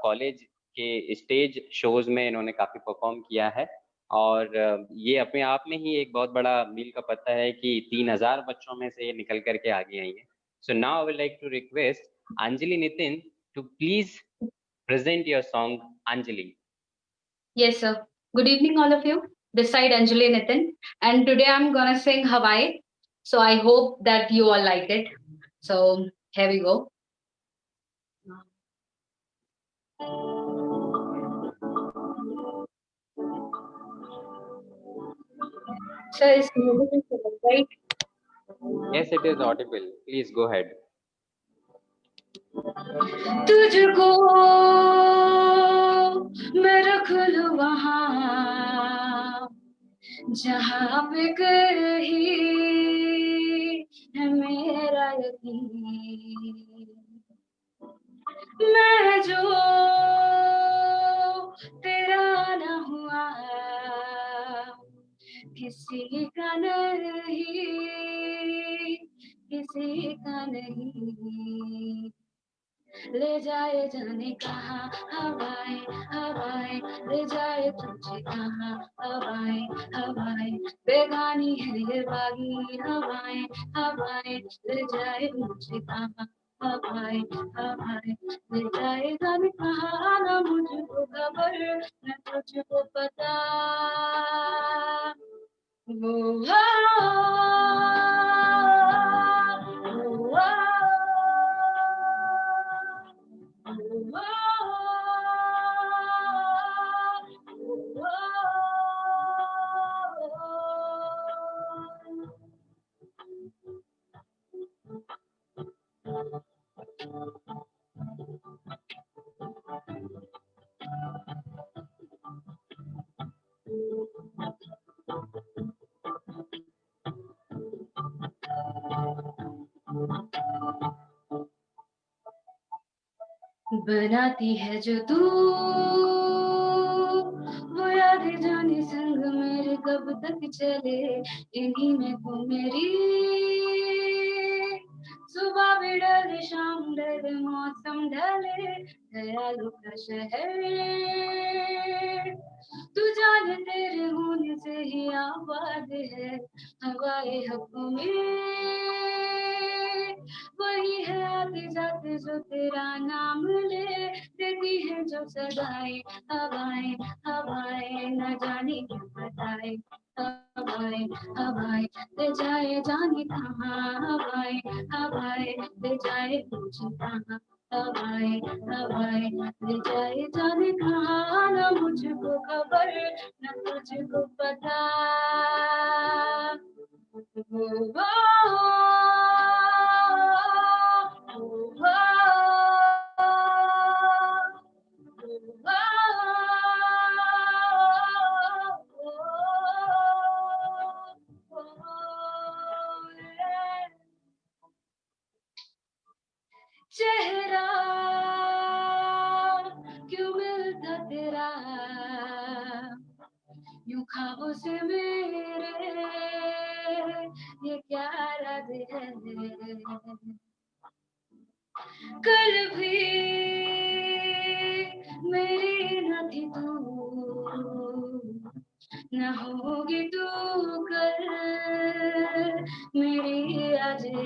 कॉलेज के स्टेज शोज में इन्होंने काफी परफॉर्म किया है, और ये अपने आप में ही एक बहुत बड़ा मील का पत्ता है कि 3000 बच्चों में से ये निकल करके आगे आई है। So now I would like to request Anjali Nitin to please present your song, Anjali. Yes, sir. Good evening, all of you. This side Anjali Nitin, and today I'm gonna sing Hawaii. So I hope that you all like it. So here we go. Sir, is music right? Yes, it is audible. Please go ahead. तुझको मैं रख लूं वहाँ जहाँ पे कहीं है मेरा यकीन, मैं जो तेरा न हुआ किसी का नहीं, किसी का नहीं, ले जाए जाने कहाँ हवाएं हवाएं हवाएं ले जाए तुझे कहाँ, हवाएं हवाएं बेगानी है ये बागी हवाएं, हवाएं ले जाए मुझे कहाँ, हवाएं हवाएं ले जाए जाने कहाँ, ना मुझको खबर न तुझको पता। वो बनाती है जो तू वो यादें जाने संग मेरे कब तक चले, इन्हीं में तू मेरी सुबह भी डले शाम डले मौसम ढले, ख्यालों का शहर तू जाने तेरे होने से ही आबाद है, हवाए हवा में वही है आते जाते जो तेरा नाम ले, देती है जो सदाएं हवाएं, हवाएं न जाने क्या बताए, हवाएं हवाएं ले जाए जाने कहाँ, हवाएं हवाएं ले जाए तुझे कहाँ, हवाएं हवाएं ले जाए जाने कहाँ, न मुझको खबर न तुझको पता। चेहरा क्यों मिलता तेरा यूं ख्वाबों से मेरे, ये क्या राज है, कल भी मेरी न थी तू, न होगी तू कल मेरी आज है,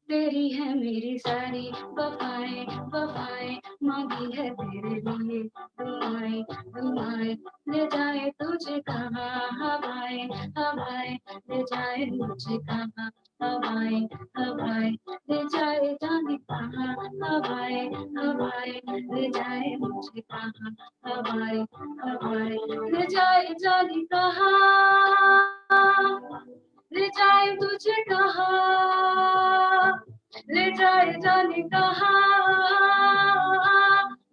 तेरी है मेरी सारी वफाएं वफाएं, मांगी है तेरे लिए दुआएं दुआएं, ले जाए तुझे कहाँ, हवाएं हवाएं ले जाए मुझे कहाँ, हवाएं हवाएं ले जाए जाने कहाँ, हवाएं हवाएं ले जाए मुझे कहाँ, हवाएं हवाएं ले जाए जाने कहाँ, ले जाए तुझे कहाँ, ले जाए जाने कहाँ,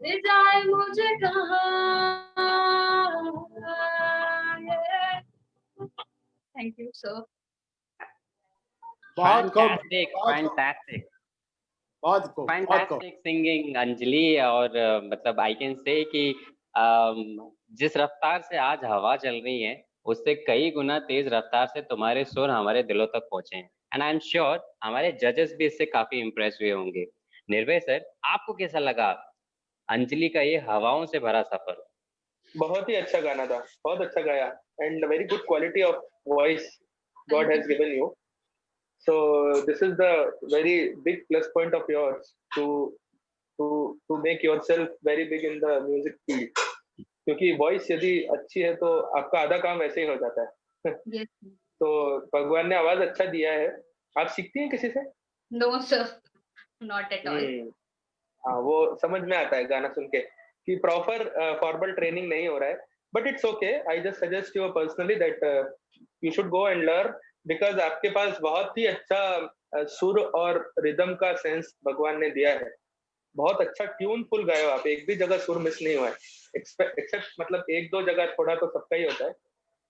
ले जाए मुझे कहाँ। Thank you sir. Fantastic, fantastic. बहुत खूब Fantastic singing अंजलि, और मतलब आई कैन से कि जिस रफ्तार से आज हवा चल रही है उससे कई गुना तेज रफ्तार से तुम्हारे सुर हमारे दिलों तक पहुंचे हैं, एंड आई एम श्योर हमारे जजेस भी इससे काफी इम्प्रेस हुए होंगे। निर्भय सर, आपको कैसा लगा अंजलि का ये हवाओं से भरा सफर? बहुत ही अच्छा गाना था, बहुत अच्छा गाया, and very good quality of voice God has given you, so this is the very big plus point of yours to make yourself very big in the music field, क्योंकि वॉइस यदि अच्छी है तो आपका आधा काम वैसे ही हो जाता है। yes. तो भगवान ने आवाज अच्छा दिया है। आप सीखती हैं किसी से? No sir, not at all. हाँ, वो समझ में आता है गाना सुन के कि प्रॉपर फॉर्मल ट्रेनिंग नहीं हो रहा है, but it's okay. I just suggest you personally that you should go and learn, because आपके पास बहुत ही अच्छा सुर और रिदम का सेंस भगवान ने दिया है। बहुत अच्छा ट्यूनफुल गाए हो आप, एक भी जगह सुर मिस नहीं हुआ है, एक्सेप्ट मतलब एक दो जगह थोड़ा तो सबका ही होता है,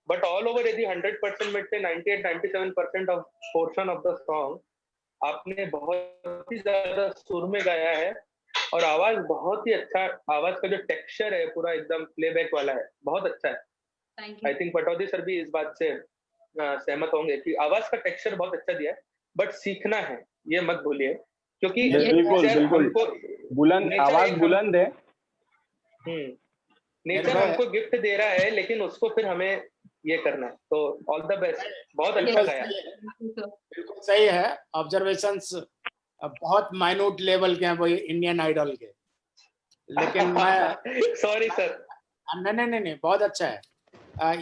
बट ऑल ओवर यदि 100% में से 98-97% of portion of the song आपने बहुत ही ज्यादा सुर में गाया है, और आवाज बहुत ही अच्छा, आवाज का जो टेक्सचर है पूरा एकदम प्लेबैक वाला है, बहुत अच्छा है। आई थिंक पटौदी सर भी इस बात से सहमत होंगे कि आवाज का टेक्सचर बहुत अच्छा दिया है, बट सीखना है, ये मत भूलिए, क्योंकि बिल्कुल बिल्कुल बुलंद आवाज बुलंद है, नेचर हमको गिफ्ट दे रहा है, लेकिन उसको फिर हमें ये करना है। तो ऑल द बेस्ट, बहुत अच्छा गाया। बिल्कुल सही है। ऑब्जर्वेशंस बहुत माइन्यूट लेवल के हैं वो इंडियन आइडल के, लेकिन मैं सॉरी सर। नहीं, बहुत अच्छा है।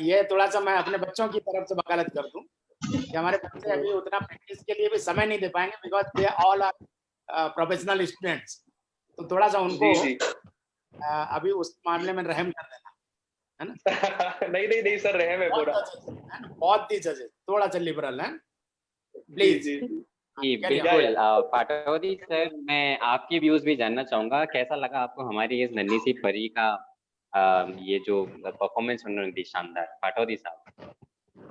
ये थोड़ा सा मैं अपने बच्चों की तरफ से वकालत कर दूं कि हमारे बच्चे अभी उतना प्रैक्टिस के लिए भी समय नहीं दे पाएंगे, because they all are professional students. तो थोड़ा सा उनको अभी उस मामले में रहम कर देना, है ना? नहीं सर, रहम है पूरा। बहुत ही जजेस थोड़ा सा लिबरल है, प्लीज। जी बिल्कुल। पाटौदी सर, मैं आपके व्यूज भी जानना चाहूंगा, कैसा लगा आपको हमारी इस नन्ही सी परी का ये जो परफॉर्मेंस उन्होंने दी, शानदार। पाटौदी साहब।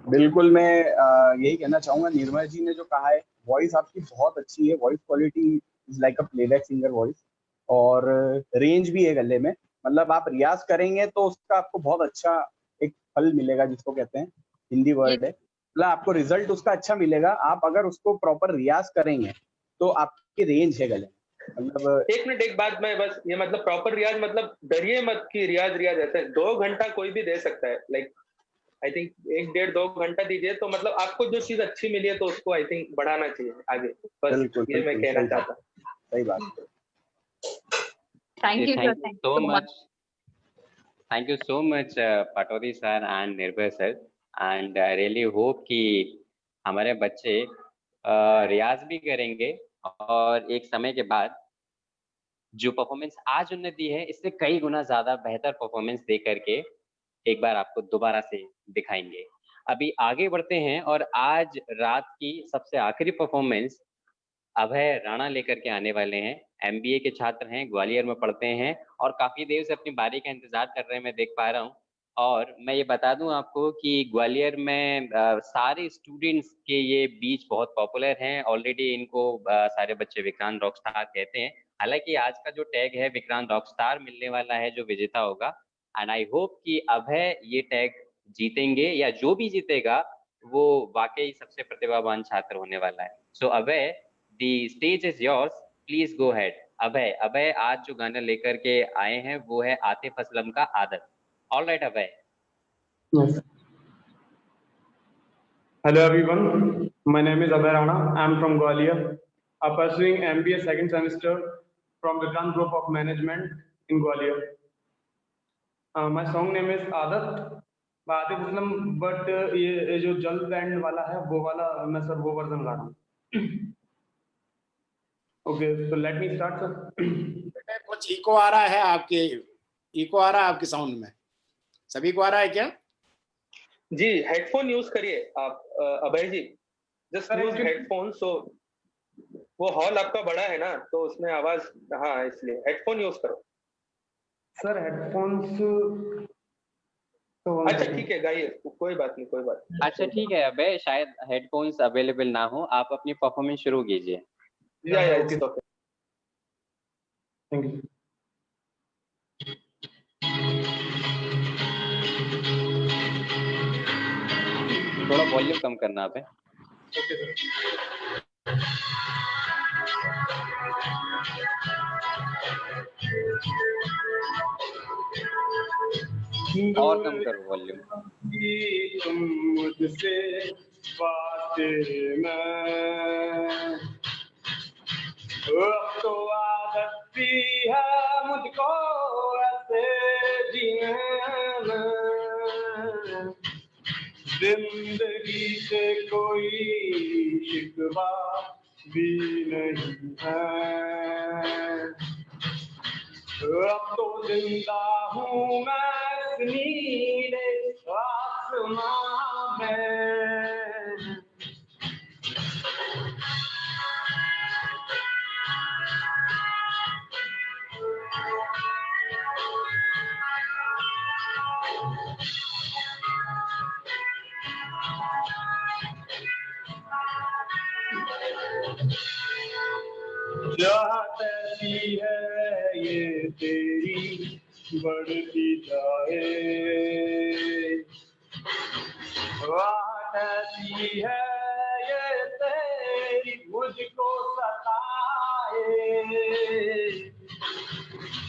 बिल्कुल, मैं यही कहना चाहूंगा, निर्मल जी ने जो कहा है, वॉइस आपकी बहुत अच्छी है, voice quality is like a playback singer voice, और रेंज भी है गले में। मतलब आप रियाज करेंगे तो उसका आपको बहुत अच्छा एक फल मिलेगा, जिसको कहते हैं, हिंदी वर्ड है, मतलब आपको रिजल्ट उसका अच्छा मिलेगा। आप अगर उसको प्रॉपर रियाज करेंगे तो आपकी रेंज है गले में। मतलब एक मिनट, एक बात मैं बस, ये मतलब प्रॉपर रियाज मतलब डरिए मत कि रियाज ऐसे 2 घंटा कोई भी दे सकता है। लाइक आई थिंक 1-1.5-2 घंटा दीजिए, तो मतलब आपको जो चीज अच्छी मिली है तो उसको आई थिंक बढ़ाना चाहिए आगे। बस ये मैं कहना चाहता हूँ। सही बात। Thank you so much. Thank you so much Pataudi sir and Nirbhay sir, and I really hope कि हमारे बच्चे रियाज भी करेंगे और एक समय के बाद जो परफॉर्मेंस आज उन्होंने दी है, इससे कई गुना ज्यादा बेहतर परफॉर्मेंस दे करके एक बार आपको दोबारा से दिखाएंगे। अभी आगे बढ़ते हैं और आज रात की सबसे आखिरी परफॉर्मेंस अभय राणा लेकर के आने वाले हैं। MBA के छात्र हैं, ग्वालियर में पढ़ते हैं और काफी देर से अपनी बारी का इंतजार कर रहे हैं, मैं देख पा रहा हूँ। और मैं ये बता दूं आपको कि ग्वालियर में सारे स्टूडेंट्स के ये बीच बहुत पॉपुलर हैं। ऑलरेडी इनको सारे बच्चे विक्रांत रॉकस्टार कहते हैं। हालांकि आज का जो टैग है विक्रांत रॉकस्टार मिलने वाला है जो विजेता होगा, एंड आई होप कि अभय ये टैग जीतेंगे, या जो भी जीतेगा वो वाकई सबसे प्रतिभावान छात्र होने वाला है। So Abhay, the stage is yours, please go head. Abhay आज जो गाना लेकर के आए हैं वो है आतिफ असलम का आदत। All right Abhay. Hello everyone, my name is Abhay Rana. I am from Gwalior. I'm pursuing MBA second semester from Vikrant Group of Management in Gwalior. My song name is Adat by Atif Aslam, but ये जो जल्द बैंड वाला है वो वाला मैं सर वो वर्जन गा रहा हूँ। Okay, so let me start sir. कुछ इको आ रहा है आपके, इको आ रहा है आपके साउंड में, सभी को आ रहा है क्या? जी, हेडफोन यूज करिए आप अभय जी, जस्ट यूज हेडफोन। सो वो हॉल आपका बड़ा है ना, तो उसमें आवाज, हाँ इसलिए हेडफोन यूज करो सर। हेडफोन्स तो अच्छा ठीक है, गाइए, कोई बात नहीं। अच्छा ठीक है अभय, शायद हेडफोन्स अवेलेबल ना हो, आप अपनी परफॉर्मेंस शुरू कीजिए। या इट्स ओके। Thank you. थोड़ा वॉल्यूम कम करना आप है। और कम करो वॉल्यूम। तुम मुझसे बातें में, अब तो आदत सी है मुझको ऐसे जीने में, जिंदगी से कोई शिकवा भी नहीं है। अब तो जिंदा हूँ मैं नीले आसमां में। चाहत ऐसी है ये तेरी बढ़ती जाए, बात ऐसी है ये तेरी मुझको सताए,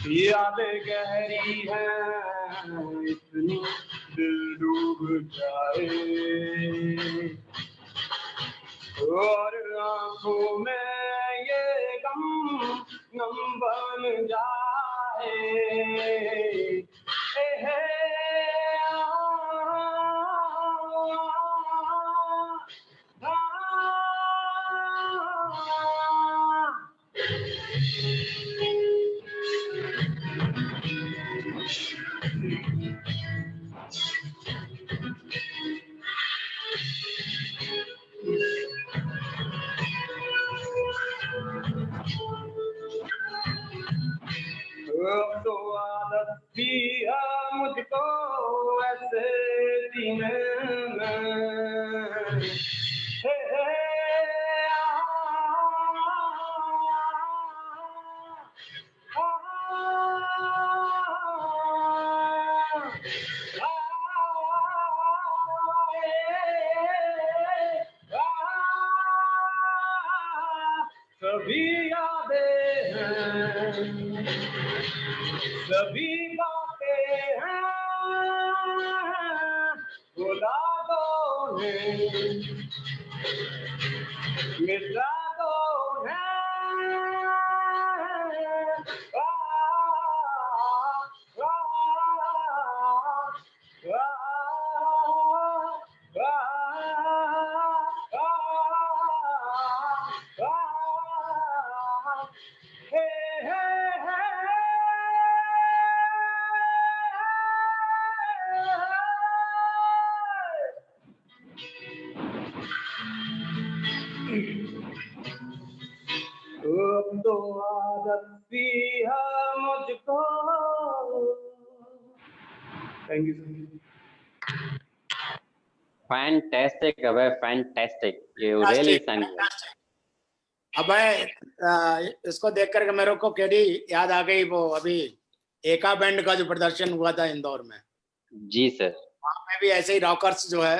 यादें गहरी हैं इतनी दिल डूब जाए और आंखों में ये गम गम बन जाए तो आदत भी है मुझको ऐसे जीने में हे सभी यादें हैं सभी बातें हैं भुला दो है मिटा दो है तो आदत सी है मुझको thank you Fantastic, Abhay, fantastic. You really sang well. अभय इसको देख करके मेरे को केडी याद आ गई, वो अभी एका बैंड का जो प्रदर्शन हुआ था इंदौर में। जी सर। वहाँ में भी ऐसे ही रॉकर्स जो है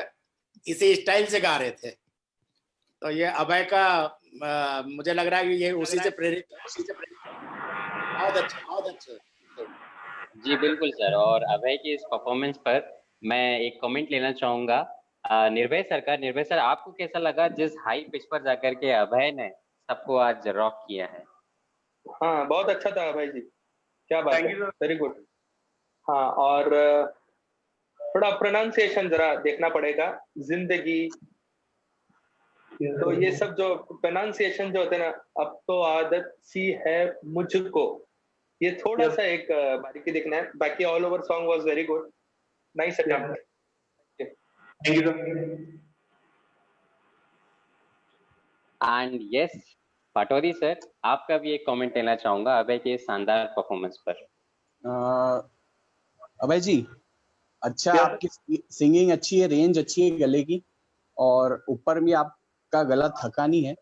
इसी स्टाइल से गा रहे थे, तो ये अभय का मुझे लग रहा है कि ये उसी से प्रेरित बहुत अच्छा। जी बिल्कुल सर, और अभय की इस परफॉर्मेंस पर मैं एक कमेंट लेना चाहूंगा निर्भय सर, आपको कैसा लगा जिस हाई पिच पर जाकर के अभय ने सबको आज रॉक किया है? हाँ बहुत अच्छा था अभय जी, क्या बात है, वेरी गुड। हाँ और थोड़ा प्रोनाउंसिएशन जरा देखना पड़ेगा, जिंदगी, तो ये सब जो प्रोनाउंसिएशन जो होते हैं ना, अब तो आदत सी है मुझको, ये थोड़ा सा एक बारीकी देखना है। बाकी all over song was very good, nice attempt. Thank you and yes Pataudi sir, आपका भी एक कमेंट लेना चाहूंगा अभय के शानदार परफॉर्मेंस पर। अभय जी अच्छा, आपकी सिंगिंग अच्छी है, रेंज अच्छी है गले की, और ऊपर भी आपका गला थका नहीं है,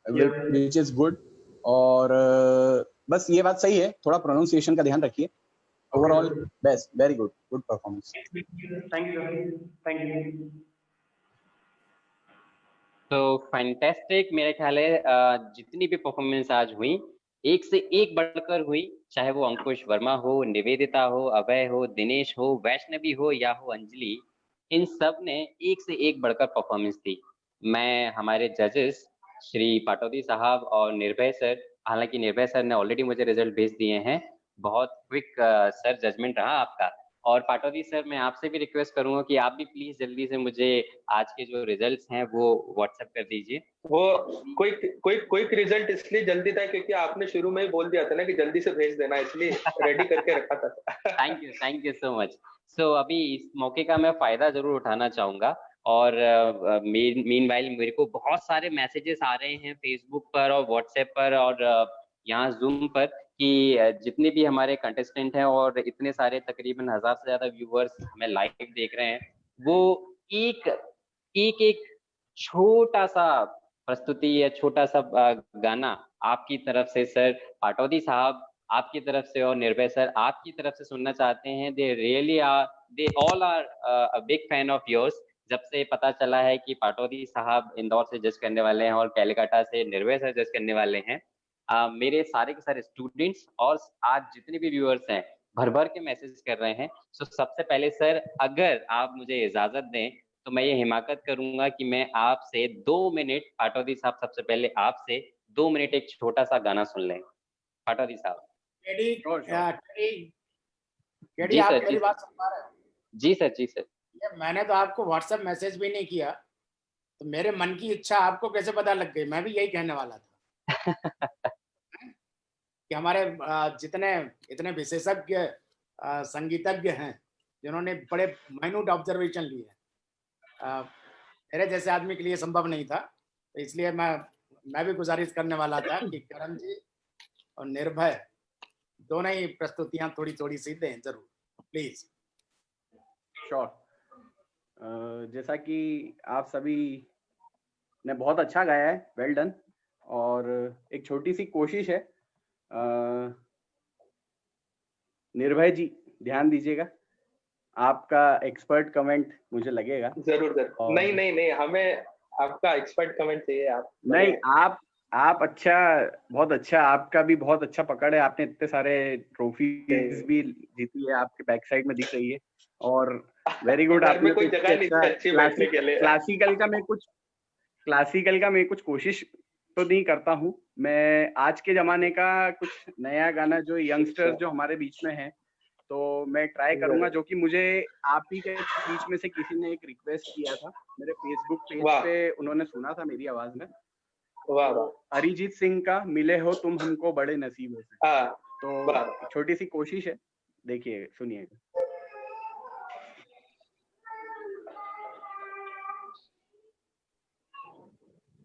विच इज गुड। और बस ये बात सही है, थोड़ा प्रोनाउंसिएशन का ध्यान रखिए। Overall best, very good, good performance. Thank you. तो फैंटास्टिक, मेरे ख्याल है जितनी भी परफॉर्मेंस आज हुई एक से एक बढ़कर हुई, चाहे वो अंकुश वर्मा हो, निवेदिता हो, अभय हो, दिनेश हो, वैष्णवी हो या हो अंजलि, इन सब ने एक से एक बढ़कर परफॉर्मेंस दी। मैं हमारे जजेस श्री पाटौदी साहब और निर्भय सर, हालांकि निर्भय सर ने ऑलरेडी मुझे रिजल्ट भेज दिए हैं, बहुत क्विक सर जजमेंट रहा आपका। और पाटौदी सर, मैं आपसे भी रिक्वेस्ट करूंगा कि आप भी प्लीज जल्दी से मुझे आज के जो रिजल्ट्स हैं वो व्हाट्सएप कर दीजिए। वो क्विक रिजल्ट इसलिए जल्दी था क्योंकि आपने शुरू में ही बोल दिया था ना कि जल्दी से भेज देना, इसलिए रेडी करके रखा था। Thank you so much. So अभी इस मौके का मैं फायदा जरूर उठाना चाहूंगा, और मीनवाइल मेरे को बहुत सारे मैसेजेस आ रहे हैं फेसबुक पर और व्हाट्सएप पर और यहाँ जूम पर कि जितने भी हमारे कंटेस्टेंट हैं और इतने सारे तकरीबन 1000 से ज्यादा व्यूअर्स हमें लाइव देख रहे हैं, वो एक छोटा सा प्रस्तुति या छोटा सा गाना आपकी तरफ से सर, पाटौदी साहब आपकी तरफ से और निर्भय सर आपकी तरफ से सुनना चाहते हैं। They all are a big fan of yours. जब से पता चला है कि पाटौदी साहब इंदौर से जज करने वाले हैं और कैलकाटा से निर्भय सर जज करने वाले हैं, मेरे सारे के सारे स्टूडेंट्स और आज जितने भी व्यूअर्स हैं भर भर के मैसेज कर रहे हैं। सो सबसे पहले सर अगर आप मुझे इजाजत दें तो मैं ये हिमाकत करूंगा कि मैं आपसे 2 मिनट पाटौदी साहब सबसे पहले आपसे 2 मिनट एक छोटा सा गाना सुन लें। पाटौदी साहब। केडी आप मेरी बात सुन पा रहे हो? जी सर, जी सर। मैंने तो आपको व्हाट्सएप मैसेज भी नहीं किया, तो मेरे मन की इच्छा आपको कैसे पता लग गई? मैं भी यही कहने वाला था कि हमारे जितने इतने विशेषज्ञ संगीतज्ञ हैं जिन्होंने बड़े माइन्यूट ऑब्जर्वेशन लिए हैं, मेरे जैसे आदमी के लिए संभव नहीं था, तो इसलिए मैं भी गुजारिश करने वाला था कि करण जी और निर्भय दोनों ही प्रस्तुतियां थोड़ी थोड़ी सी दें जरूर, प्लीज। श्योर। जैसा कि आप सभी ने बहुत अच्छा गाया है, वेल डन। और एक छोटी सी कोशिश है, निर्भय जी ध्यान दीजिएगा, आपका एक्सपर्ट कमेंट मुझे लगेगा। जरूर जरूर। नहीं, हमें आपका एक्सपर्ट कमेंट चाहिए। आप नहीं, आप अच्छा, बहुत अच्छा, आपका भी बहुत अच्छा पकड़ है, आपने इतने सारे ट्रॉफीज भी जीती है, आपके बैक साइड में दिख रही है, और वेरी गुड। आपने कोई जगह नहीं थी अच्छी बैठने के लिए। क्लासिकल का मैं कुछ कोशिश तो नहीं करता हूँ, मैं आज के जमाने का कुछ नया गाना जो यंगस्टर्स जो हमारे बीच में है, तो मैं ट्राई करूंगा, जो कि मुझे आप ही के बीच में से किसी ने एक रिक्वेस्ट किया था मेरे फेसबुक पेज पे, उन्होंने सुना था मेरी आवाज में। वाह। अरिजीत सिंह का मिले हो तुम हमको बड़े नसीबों से। तो छोटी सी कोशिश है, देखिए सुनिएगा।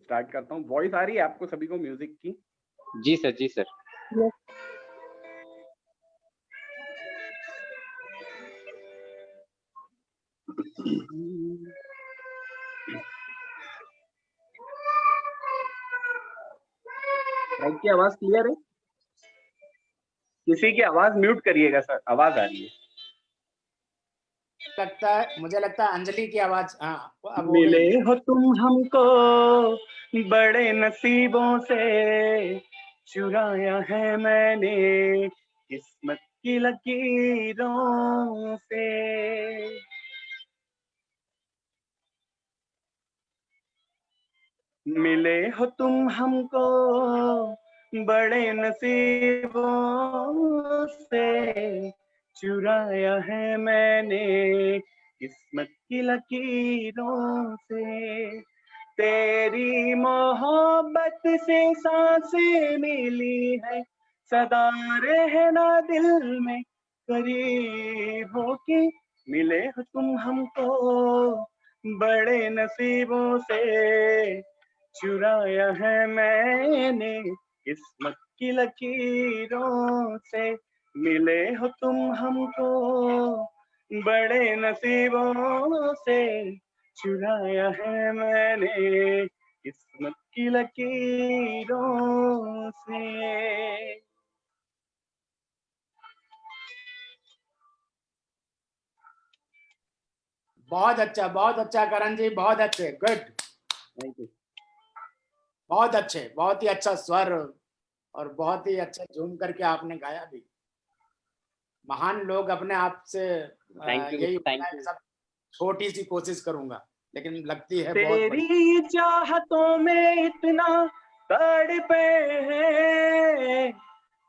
स्टार्ट करता हूँ। वॉइस आ रही है आपको सभी को म्यूजिक की? जी सर, जी सर। की आवाज क्लियर है? किसी की आवाज म्यूट करिएगा सर, आवाज आ रही है। मुझे लगता है अंजलि की आवाज। हाँ, मिले हो तुम हमको बड़े नसीबों से, चुराया है मैंने किस्मत की लकीरों से। मिले हो तुम हमको बड़े नसीबों से, चुराया है मैंने किस्मत की लकीरों से। तेरी मोहब्बत से सांसें मिली है, सदा रहना दिल में करीब हो के। मिले हो तुम हमको बड़े नसीबों से, चुराया है मैंने किस्मत की लकीरों से। मिले हो तुम हमको बड़े नसीबों से, चुराया है मैंने किस्मत की लकीरों से। बहुत अच्छा करण जी, बहुत अच्छे, गुड। Thank you. बहुत अच्छे, बहुत ही अच्छा स्वर और बहुत ही अच्छा झूम करके आपने गाया भी। महान लोग अपने आप से यही सब छोटी सी कोशिश करूंगा, लेकिन लगती है बहुत बड़ी। तेरी चाहतों में इतना तड़पे हैं,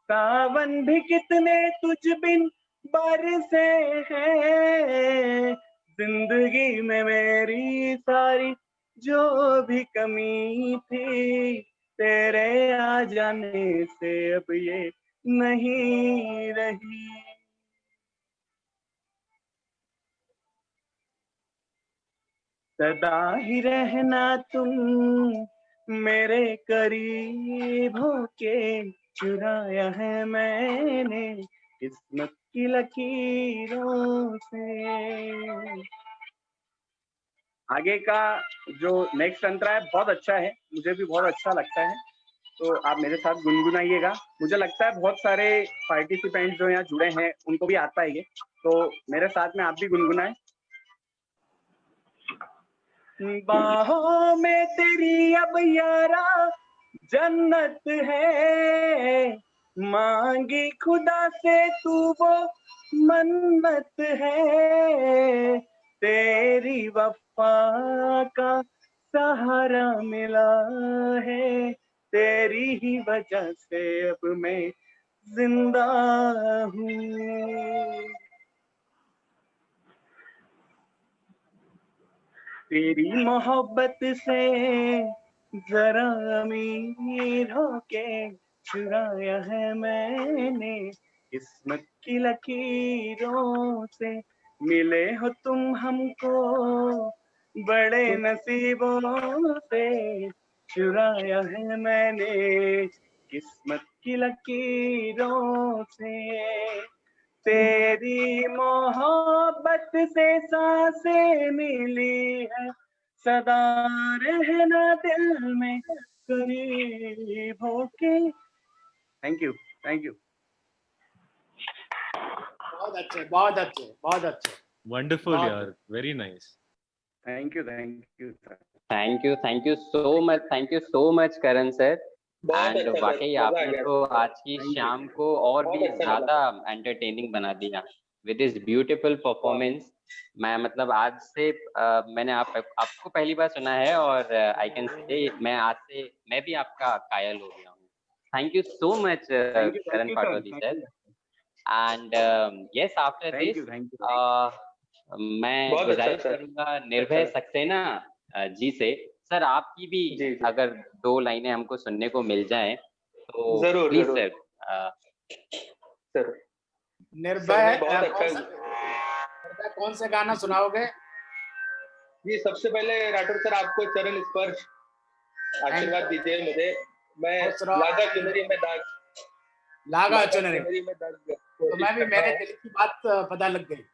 सावन भी कितने तुझ बिन बरसे हैं। जिंदगी में मेरी सारी जो भी कमी थी, तेरे आ जाने से अब ये नहीं रही। सदा ही रहना तुम मेरे करीब होके, चुराया है मैंने किस्मत की लकीरों से। आगे का जो नेक्स्ट अंतरा है बहुत अच्छा है, मुझे भी बहुत अच्छा लगता है, तो आप मेरे साथ गुनगुनाइएगा। मुझे लगता है बहुत सारे पार्टिसिपेंट्स जो यहाँ जुड़े हैं उनको भी आता है ये, तो मेरे साथ में आप भी गुनगुनाएं। बाहों में तेरी अब यारा जन्नत है, मांगी खुदा से तू वो मन्नत है, तेरी वफा का सहारा मिला है, तेरी ही वजह से अब मैं जिंदा हूँ। तेरी मोहब्बत से जरा अमीर होके चुराया है मैंने, किस्मत की लकीरों से मिले हो तुम हमको, बड़े नसीबों से चुराया है मैंने, किस्मत की लकीरों से। तेरी मोहब्बत से सांसें मिली है, सदा रहना दिल में करीब होके। Thank you, thank you. बहुत अच्छे, बहुत अच्छे, बहुत अच्छे। Wonderful, बहुत yaar. Very nice. Thank you, thank you sir. Thank you so much Karan sir. बहुत एंड अच्छा सर, वाकई मजा आ आपने गया। तो आज की शाम को और बहुत भी अच्छा ज्यादा एंटरटेनिंग बना दिया विद दिस ब्यूटीफुल परफॉर्मेंस। मैं मतलब आज से मैंने आपको पहली बार सुना है और आई कैन से मैं भी आपका कायल हो गया हूँ। Thank you so much Karan Patodi sir. And yes after thank this you. मैं बहुत अच्छा गुजारिश सर। करूंगा निर्भय सक्सेना जी से, सर आपकी भी अगर 2 लाइनें हमको सुनने को मिल जाएं तो जरूर, प्लीज जरूर। निर्भय निर्भय कौन से गाना सुनाओगे? जी सबसे पहले राठौर सर आपको चरण स्पर्श आशीर्वाद दीजिए मुझे। मैं लागा चुनरी में दाग, लागा चुनरी में दाग तो मैं भी, मेरे दिल की बात पता लग गई।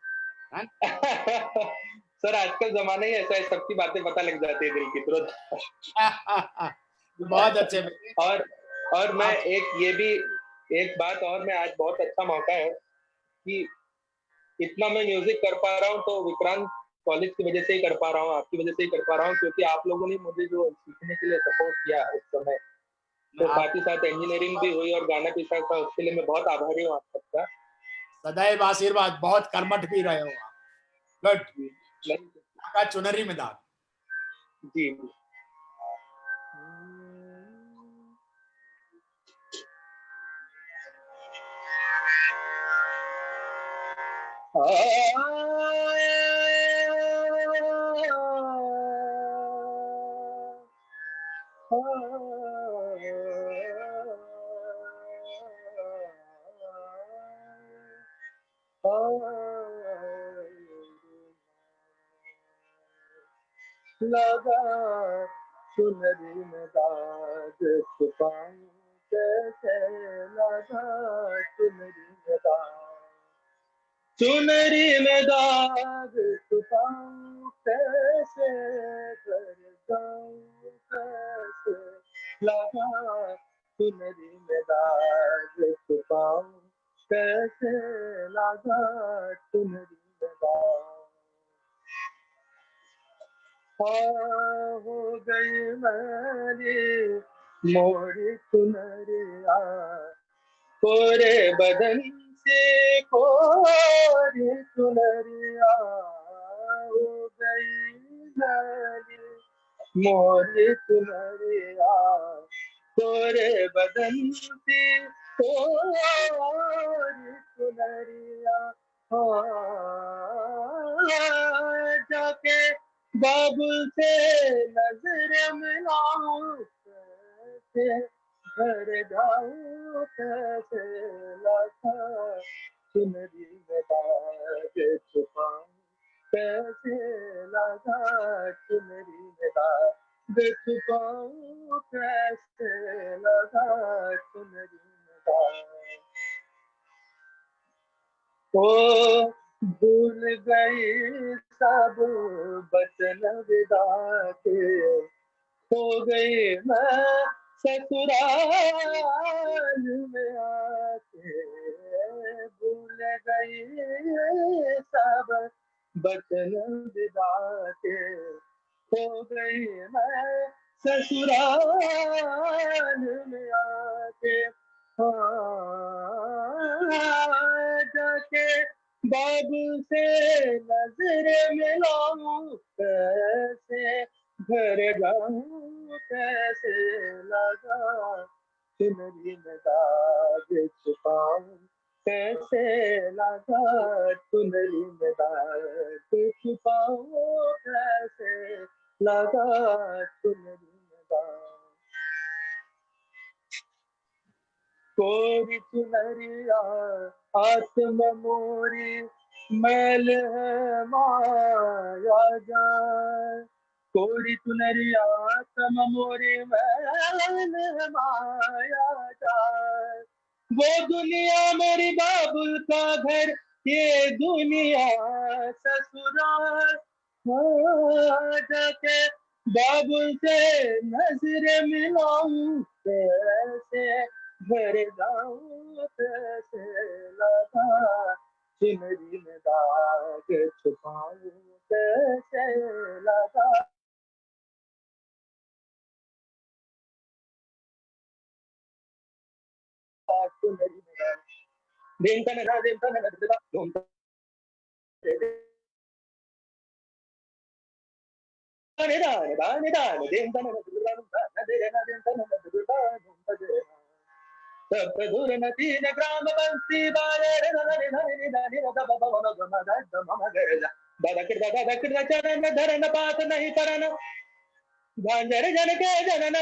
सर आजकल जमाना ही ऐसा है, सबकी बातें पता लग जाती है दिल की तुरंत। बहुत अच्छे। और मैं एक बात और, मैं आज बहुत अच्छा मौका है कि इतना मैं म्यूजिक कर पा रहा हूँ तो विक्रांत कॉलेज की वजह से ही कर पा रहा हूँ, आपकी वजह से ही कर पा रहा हूँ, क्योंकि आप लोगों ने मुझे जो सीखने के लिए सपोर्ट किया उस समय, तो साथ ही साथ इंजीनियरिंग भी हुई और गाना भी सीखा, उसके लिए मैं बहुत आभारी हूँ आप सबका। सदैव आशीर्वाद, बहुत कर्मठ भी रहे हो आप। गुड। चुनरी में दाग। जी लगा चुनरी में दाग छुपाऊं कैसे, लगा चुनरी में दाग, चुनरी में दाग छुपाऊं कैसे, कर जाऊं कैसे, लगा चुनरी में दाग छुपाऊं कैसे, लगा चुनरी में दाग। हो गई मेरी मोरी चुनरिया, कोरे बदन से कोरी चुनरिया, हो गई मेरी मोरी चुनरिया, कोरे बदन से कोरी चुनरिया, जाके बाबुल से नजर मिलाऊं कैसे, घर जाऊं कैसे, लगा चुनरी में दाग छुपाऊं कैसे, लगा चुनरी में दाग छुपाऊं कैसे, लगा चुनरी में दाग। ओ भूल गई सब बचन विदा के, हो गई मैं ससुराल में आके, भूल गई सब बचन विदा के, हो गई मैं ससुराल में आके जाके बाबू से नजर मिलाऊं कैसे घर जाऊं कैसे लगा चुनरी में दाग छुपाऊं कैसे लगा चुनरी में दाग छुपाऊं कैसे लगा चुनरी में दाग कोरी चुनरिया आत्म मोरी मैल है माया जाए कोरी चुनरिया आत्म मोरी मैल है माया जाए वो दुनिया मेरी बाबुल का घर ये दुनिया ससुराल जाके बाबुल से नजर मिलाऊं कैसे घर जाऊं कैसे लगा चुनरी में दाग छुपाऊं कैसे लगा चुनरी में दाग देंता न दूर नदी न ग्राम बंसी बारे दादा चरण धरन बात नहीं परन झांझर जन के जन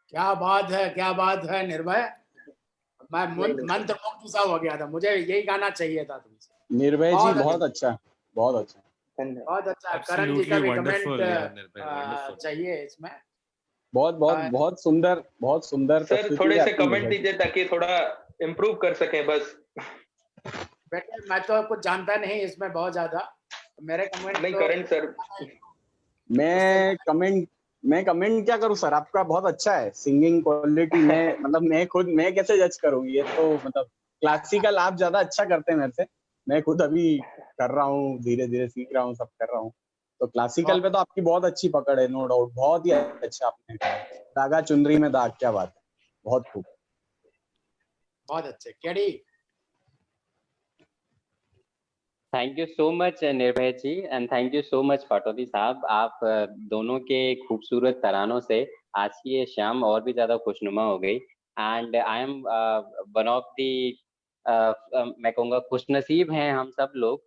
क्या बात है निर्भय। मैं मंत्रमुग्ध सा हो गया था, मुझे यही गाना चाहिए था तुमसे। निर्भय जी बहुत अच्छा, बहुत अच्छा, बहुत अच्छा। करण जी का भी कमेंट चाहिए इसमें। बहुत सुंदर सर थोड़े से कमेंट दीजिए ताकि थोड़ा इम्प्रूव कर सके बस। बेटे मैं तो कुछ जानता नहीं इसमें बहुत ज्यादा, मेरे कमेंट नहीं करण सर मैं कमेंट क्या करूं सर, आपका बहुत अच्छा है सिंगिंग क्वालिटी में। मतलब मैं कैसे जज करूं, ये तो मतलब क्लासिकल आप ज्यादा अच्छा करते हैं मेरे से। मैं खुद अभी कर रहा हूँ, धीरे धीरे सीख रहा हूँ, सब कर रहा हूँ। तो क्लासिकल पे तो आपकी बहुत अच्छी पकड़ है, नो डाउट। बहुत ही अच्छा आपने धागा चुनरी में दाग, क्या बात है, बहुत खूब, बहुत अच्छे। KD thank you so much Nirbhay ji and thank you so much Pataudi साहब। आप दोनों के खूबसूरत तरानों से आज की ये शाम और भी ज्यादा खुशनुमा हो गई। And I am one of the मैं कहूँगा खुशनसीब हैं हम सब लोग।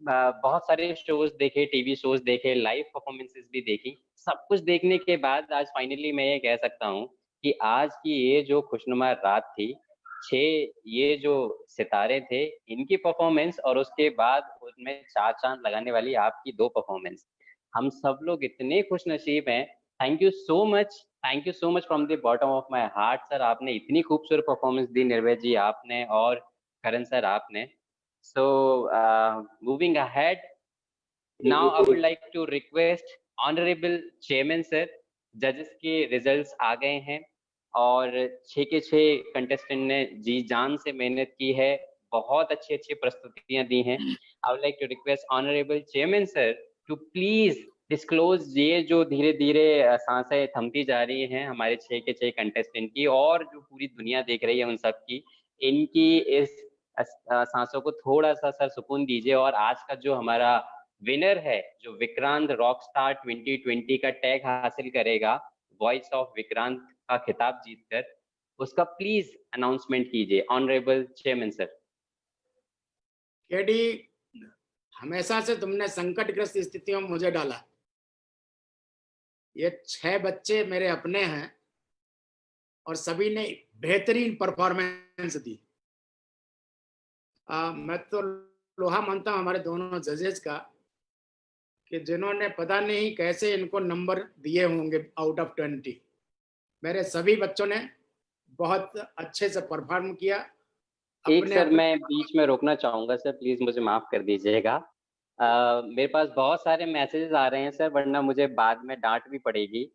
बहुत सारे शोज देखे, टीवी शोज देखे, लाइव परफॉर्मेंसेस भी देखी। सब कुछ देखने के बाद आज फाइनली मैं ये कह सकता हूँ कि आज की ये जो खुशनुमा रात थी, 6 ये जो सितारे थे इनकी परफॉर्मेंस और उसके बाद उसमें 4 चांद लगाने वाली आपकी 2 परफॉर्मेंस, हम सब लोग इतने खुशनसीब हैं। Thank you so much from the bottom of my heart sir. आपने इतनी खूबसूरत परफॉर्मेंस दी निर्भय जी आपने और करण सर आपने। So moving ahead, now I would like to request Honorable Chairman sir, judges के results आ गए हैं और 6 के 6 contestant ने जी जान से मेहनत की है, बहुत अच्छी प्रस्तुतियां दी हैं। I would like to request Honorable Chairman sir to please disclose ये जो धीरे धीरे सांसें थमती जा रही हैं हमारे 6 के 6 contestant की और जो पूरी दुनिया देख रही है उन सब की, इनकी इस सांसों को थोड़ा सा सर सुकून दीजिए। और आज का जो हमारा विनर है, जो विक्रांत रॉकस्टार 2020 का टैग हासिल करेगा, वॉइस ऑफ विक्रांत का खिताब जीतकर, उसका प्लीज अनाउंसमेंट कीजिए ऑनरेबल चेयरमैन सर। केडी, हमेशा से तुमने संकटग्रस्त स्थितियों में मुझे डाला। ये 6 बच्चे मेरे अपने हैं और सभी ने बेहतरीन परफॉर्मेंस दी। मैं तो लोहा मानता हूं हमारे दोनों जजेस का कि जिन्होंने पता नहीं कैसे इनको नंबर दिए होंगे आउट ऑफ 20। मेरे सभी बच्चों ने बहुत अच्छे से परफॉर्म किया। एक सर मैं बीच में रोकना चाहूंगा सर, प्लीज मुझे माफ कर दीजिएगा। मेरे पास बहुत सारे मैसेजेस आ रहे हैं सर, वरना मुझे बाद में डांट भी पड़ेगी।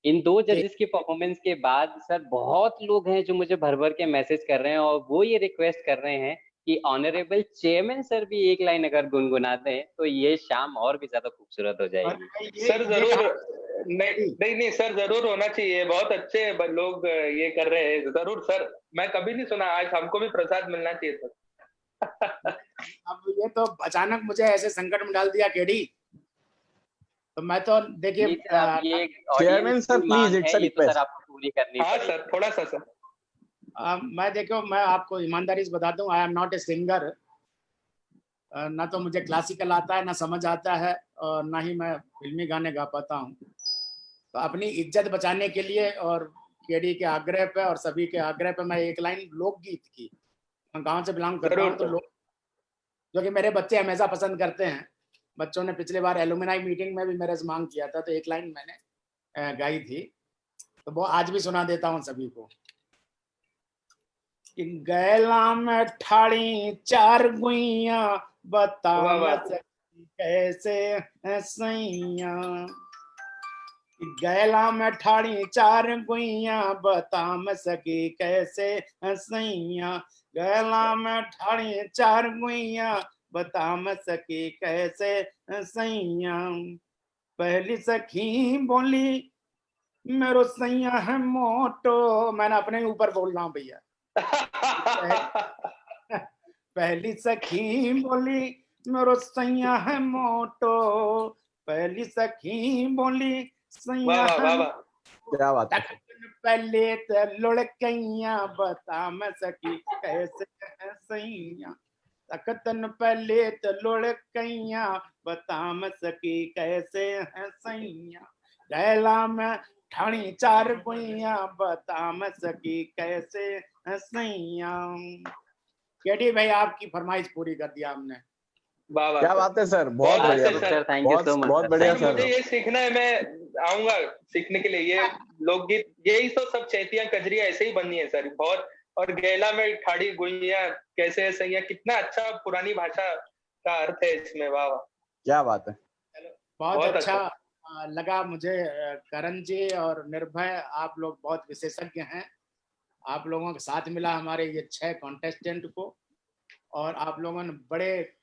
इन 2 जजेस के परफॉर्मेंस के बाद सर बहुत लोग हैं जो मुझे भर भर के मैसेज कर रहे हैं और वो ये रिक्वेस्ट कर रहे हैं कि ऑनरेबल चेयरमैन सर भी एक लाइन अगर गुनगुनाते हैं तो ये शाम और भी ज्यादा खूबसूरत हो जाएगी। सर जरूर, नहीं सर, जरूर होना चाहिए। बहुत अच्छे लोग ये कर रहे हैं, जरूर सर। मैं कभी नहीं सुना, आज हमको भी प्रसाद मिलना चाहिए सर। अब ये तो अचानक मुझे ऐसे संकट में डाल दिया केडी, तो मैं तो देखिए chairman sir please, it's a request. आपको पूरी करनी हाँ सर, थोड़ा सा सर। मैं देखो, मैं आपको ईमानदारी से बता दूं, I am not a singer. ना तो मुझे क्लासिकल आता है, ना समझ आता है, और ना ही मैं फिल्मी गाने गा पाता हूँ। तो अपनी इज्जत बचाने के लिए और केडी के आग्रह पे और सभी के आग्रह पे मैं एक लाइन लोकगीत की, मैं गांव से बिलोंग करता हूँ, तो लोग जो कि मेरे बच्चे हमेशा पसंद करते हैं। बच्चों ने पिछले बार एलुमनाई मीटिंग में भी मेरे से मांग किया था, तो एक लाइन मैंने गाई थी, तो वो आज भी सुना देता हूँ सभी को। कि गैला में ठाड़ी 4 गुइया, बता कैसे सैया। गैला में ठाड़ी 4 गुइया, बता मैं सकी कैसे सैया। गैला में ठाड़ी 4 गुइया, बता मैं सकी कैसे सैया। पहली सखी बोली मेरो सैया है मोटो, मैंने अपने ऊपर बोल रहा हूँ भैया। पहली सखी बोली मेरो सैया है मोटो, पहली सखी बोली सैया है, क्या बात है। पहले तो लुढ़कैया, बता मैं सकी कैसे है सैया। तकतन पहले तो लुढ़कैया, बता मैं सकी कैसे है सैया। गैला में ठाणी 4 गुइया, बता मैं सकी कैसे है सैया। केडी भाई, आपकी फरमाइश पूरी कर दिया हमने। क्या बात है सर, बहुत बढ़िया sir, thank you so much. बहुत बढ़िया सर। मुझे ये सीखना है, मैं आऊंगा सीखने के लिए। ये लोकगीत, यही तो सब चैतियां कजरिया ऐसे ही बननी है सर। बहुत, और गैला में ठाड़ी गुइया कैसे है सैया, कितना अच्छा पुरानी भाषा का अर्थ है इसमें। वाह वाह, क्या बात है। बहुत अच्छा लगा मुझे। करण जी और निर्भय, आप लोग बहुत विशेषज्ञ हैं। आप लोगों के साथ मिला हमारे ये 6 कॉन्टेस्टेंट को, और आप लोगों ने बड़े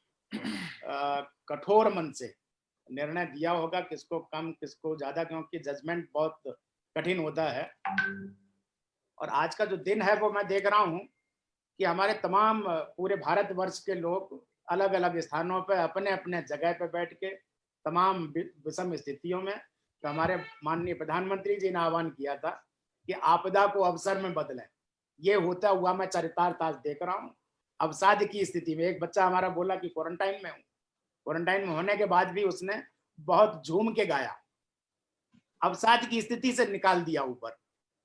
कठोर मन से निर्णय दिया होगा किसको कम किसको ज्यादा, क्योंकि जजमेंट बहुत कठिन होता है। और आज का जो दिन है वो मैं देख रहा हूँ कि हमारे तमाम पूरे भारतवर्ष के लोग अलग अलग स्थानों पर अपने अपने जगह पर बैठ के तमाम विषम स्थितियों में, तो हमारे माननीय प्रधानमंत्री जी ने आह्वान किया था कि आपदा को अवसर में बदलें। ये होता हुआ मैं चरितार्थ आज देख रहा हूँ। अवसाद की स्थिति में एक बच्चा हमारा बोला कि क्वारंटाइन में हूँ, क्वारंटाइन में होने के बाद भी उसने बहुत झूम के गाया, अवसाद की स्थिति से निकाल दिया ऊपर।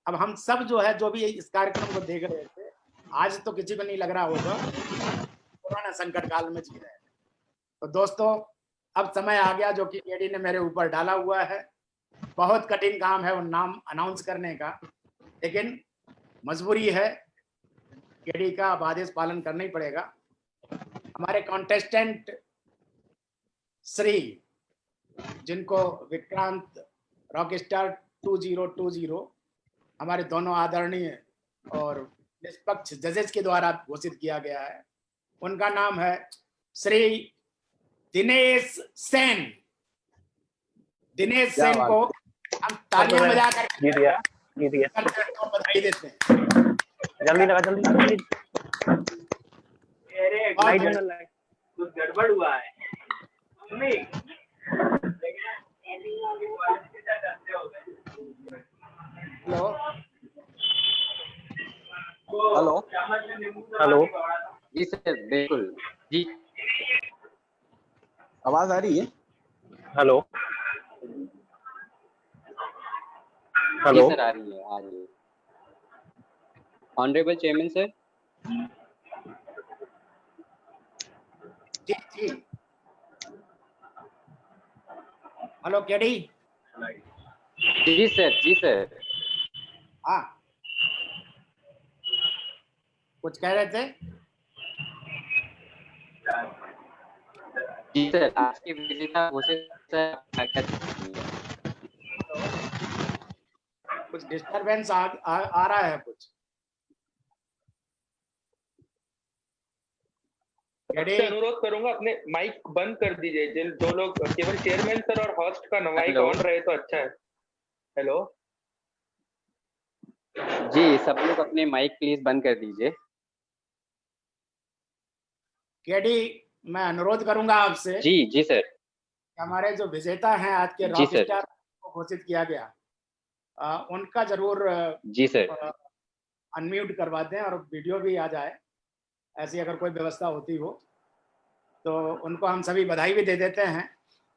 अब हम सब जो है, जो भी इस कार्यक्रम को देख रहे थे, आज तो किसी को नहीं लग रहा होगा कोरोना संकट काल में जी रहे हैं। तो दोस्तों, अब समय आ गया जो कि केडी ने मेरे ऊपर डाला हुआ है। बहुत कठिन काम है वो नाम अनाउंस करने का, लेकिन मजबूरी है, केडी का अब आदेश पालन करना ही पड़ेगा। हमारे कॉन्टेस्टेंट श्री, जिनको विक्रांत रॉकस्टार 2020 हमारे दोनों आदरणीय और निष्पक्ष जजेस के द्वारा घोषित किया गया है, उनका नाम है श्री दिनेश सेन। दिनेश सेन को हम तालियां बजाकर बधाई देते हैं। जल्दी लगा, जल्दी। कुछ गड़बड़ हुआ है। Hello hello. जी सर, बिल्कुल जी। आवाज आ रही है? हेलो हेलो सर, आ रही है। Honourable chairman sir. जी। Hello KD. जी सर। हाँ, कुछ कह रहे थे? जी सर, आज की विजेता घोषित सर। कुछ डिस्टरबेंस आ रहा है कुछ। आपसे अनुरोध करूंगा अपने माइक बंद कर दीजिए। जो लोग केवल चेयरमैन सर और होस्ट का माइक ऑन रहे तो अच्छा है। हेलो जी, सब लोग अपने माइक प्लीज बंद कर दीजिए। केडी, मैं अनुरोध करूंगा आपसे। जी सर। हमारे जो विजेता हैं आज के रॉक स्टार को घोषित किया गया, उनका जरूर जी सर अनम्यूट करवा दें और वीडियो भी आ जाए। ऐसी अगर कोई व्यवस्था होती हो तो उनको हम सभी बधाई भी दे देते हैं।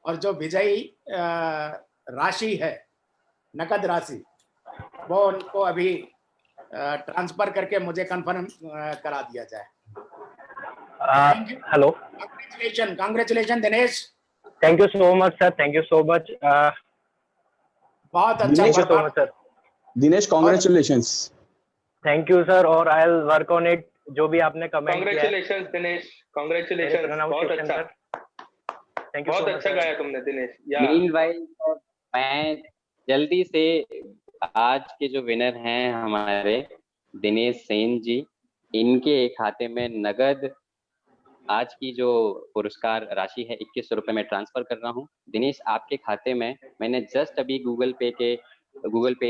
और जो विजयी राशि है, नकद राशि, वो उनको अभी ट्रांसफर करके मुझे कंफर्म करा दिया जाए। Hello, congratulation Dinesh. Thank you so much sir, thank you so much. बहुत अच्छा sir Dinesh, congratulations. Thank you sir, और I will work on it. जो भी आपने कमेंट किया है। कांग्रेचुलेशंस दिनेश, कांग्रेचुलेशंस, बहुत अच्छा, थैंक यू बहुत सो मच अच्छा गाया तुमने दिनेश। मीनवाइल मैं जल्दी से आज के जो विनर हैं हमारे दिनेश सेन जी, इनके खाते में नगद आज की जो पुरस्कार राशि है 2100 रुपए में ट्रांसफर कर रहा हूँ। दिनेश, आपके खाते में मैंने जस्ट अभी गूगल पे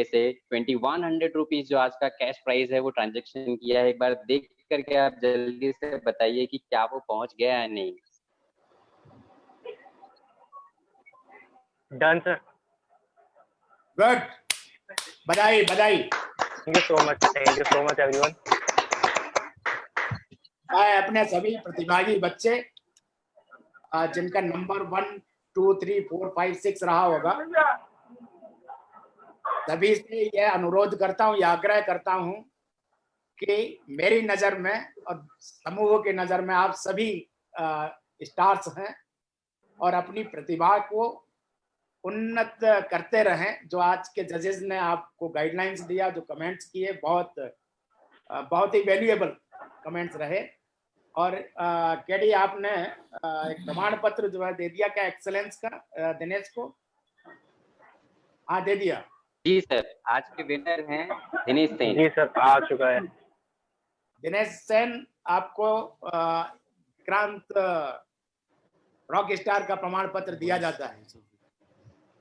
से 2100 रुपीज जो आज का कैश प्राइस है वो ट्रांजेक्शन किया है। एक बार देख करके आप जल्दी से बताइए कि क्या वो पहुंच गया या नहीं। Done sir. गुड, बधाई बधाई। Thank you so much everyone. मैं अपने सभी प्रतिभागी बच्चे जिनका नंबर 1 2 3 4 5 6 रहा होगा, सभी से यह अनुरोध करता हूँ, यह आग्रह करता हूँ कि मेरी नजर में और समूह की नजर में आप सभी स्टार्स हैं और अपनी प्रतिभा को उन्नत करते रहें। जो आज के जजेस ने आपको गाइडलाइंस दिया, जो कमेंट्स किए, बहुत ही वैल्यूएबल कमेंट्स रहे। और केडी, आपने एक प्रमाण पत्र जो है दे दिया क्या एक्सेलेंस का दिनेश को? हाँ, दे दिया। जी सर, आज के विनर हैं दिनेश सेन। जी सर, आ चुका है। दिनेश सेन, आपको विक्रांत रॉक स्टार का प्रमाण पत्र दिया जाता है,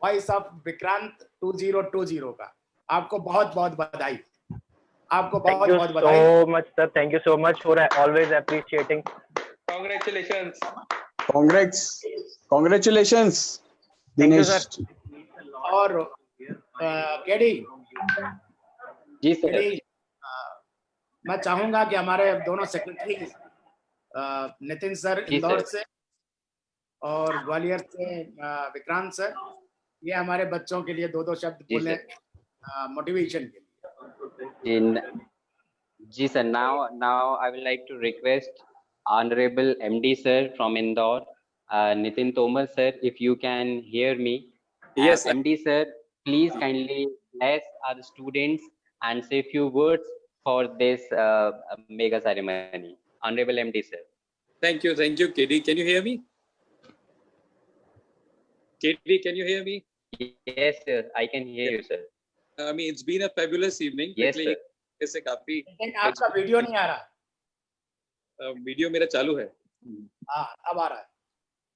वॉइस ऑफ विक्रांत 2020 का। आपको बहुत बहुत बधाई। आपको बहुत बहुत बधाई। सो much sir, thank you so much for always appreciating. Congratulations. Congratulations Dinesh. और केडी जी सर, मैं चाहूंगा कि हमारे दोनों सेक्रेटरी नितिन सर इंदौर से और ग्वालियर से विक्रांत सर, ये हमारे बच्चों के लिए 2-2 शब्द बोले मोटिवेशन के लिए। जी sir, now I would like to request Honorable MD sir from Indore, Nitin Tomar sir, if you can hear me. Yes sir. MD sir, please kindly bless our students and say few words for this mega ceremony. Honorable MD sir. Thank you, KD. Can you hear me? KD, can you hear me? Yes sir, I can hear you sir. I mean, it's been a fabulous evening. Yes sir. इससे काफी। आपका वीडियो नहीं आ रहा। वीडियो मेरा चालू है। हाँ, अब आ रहा है।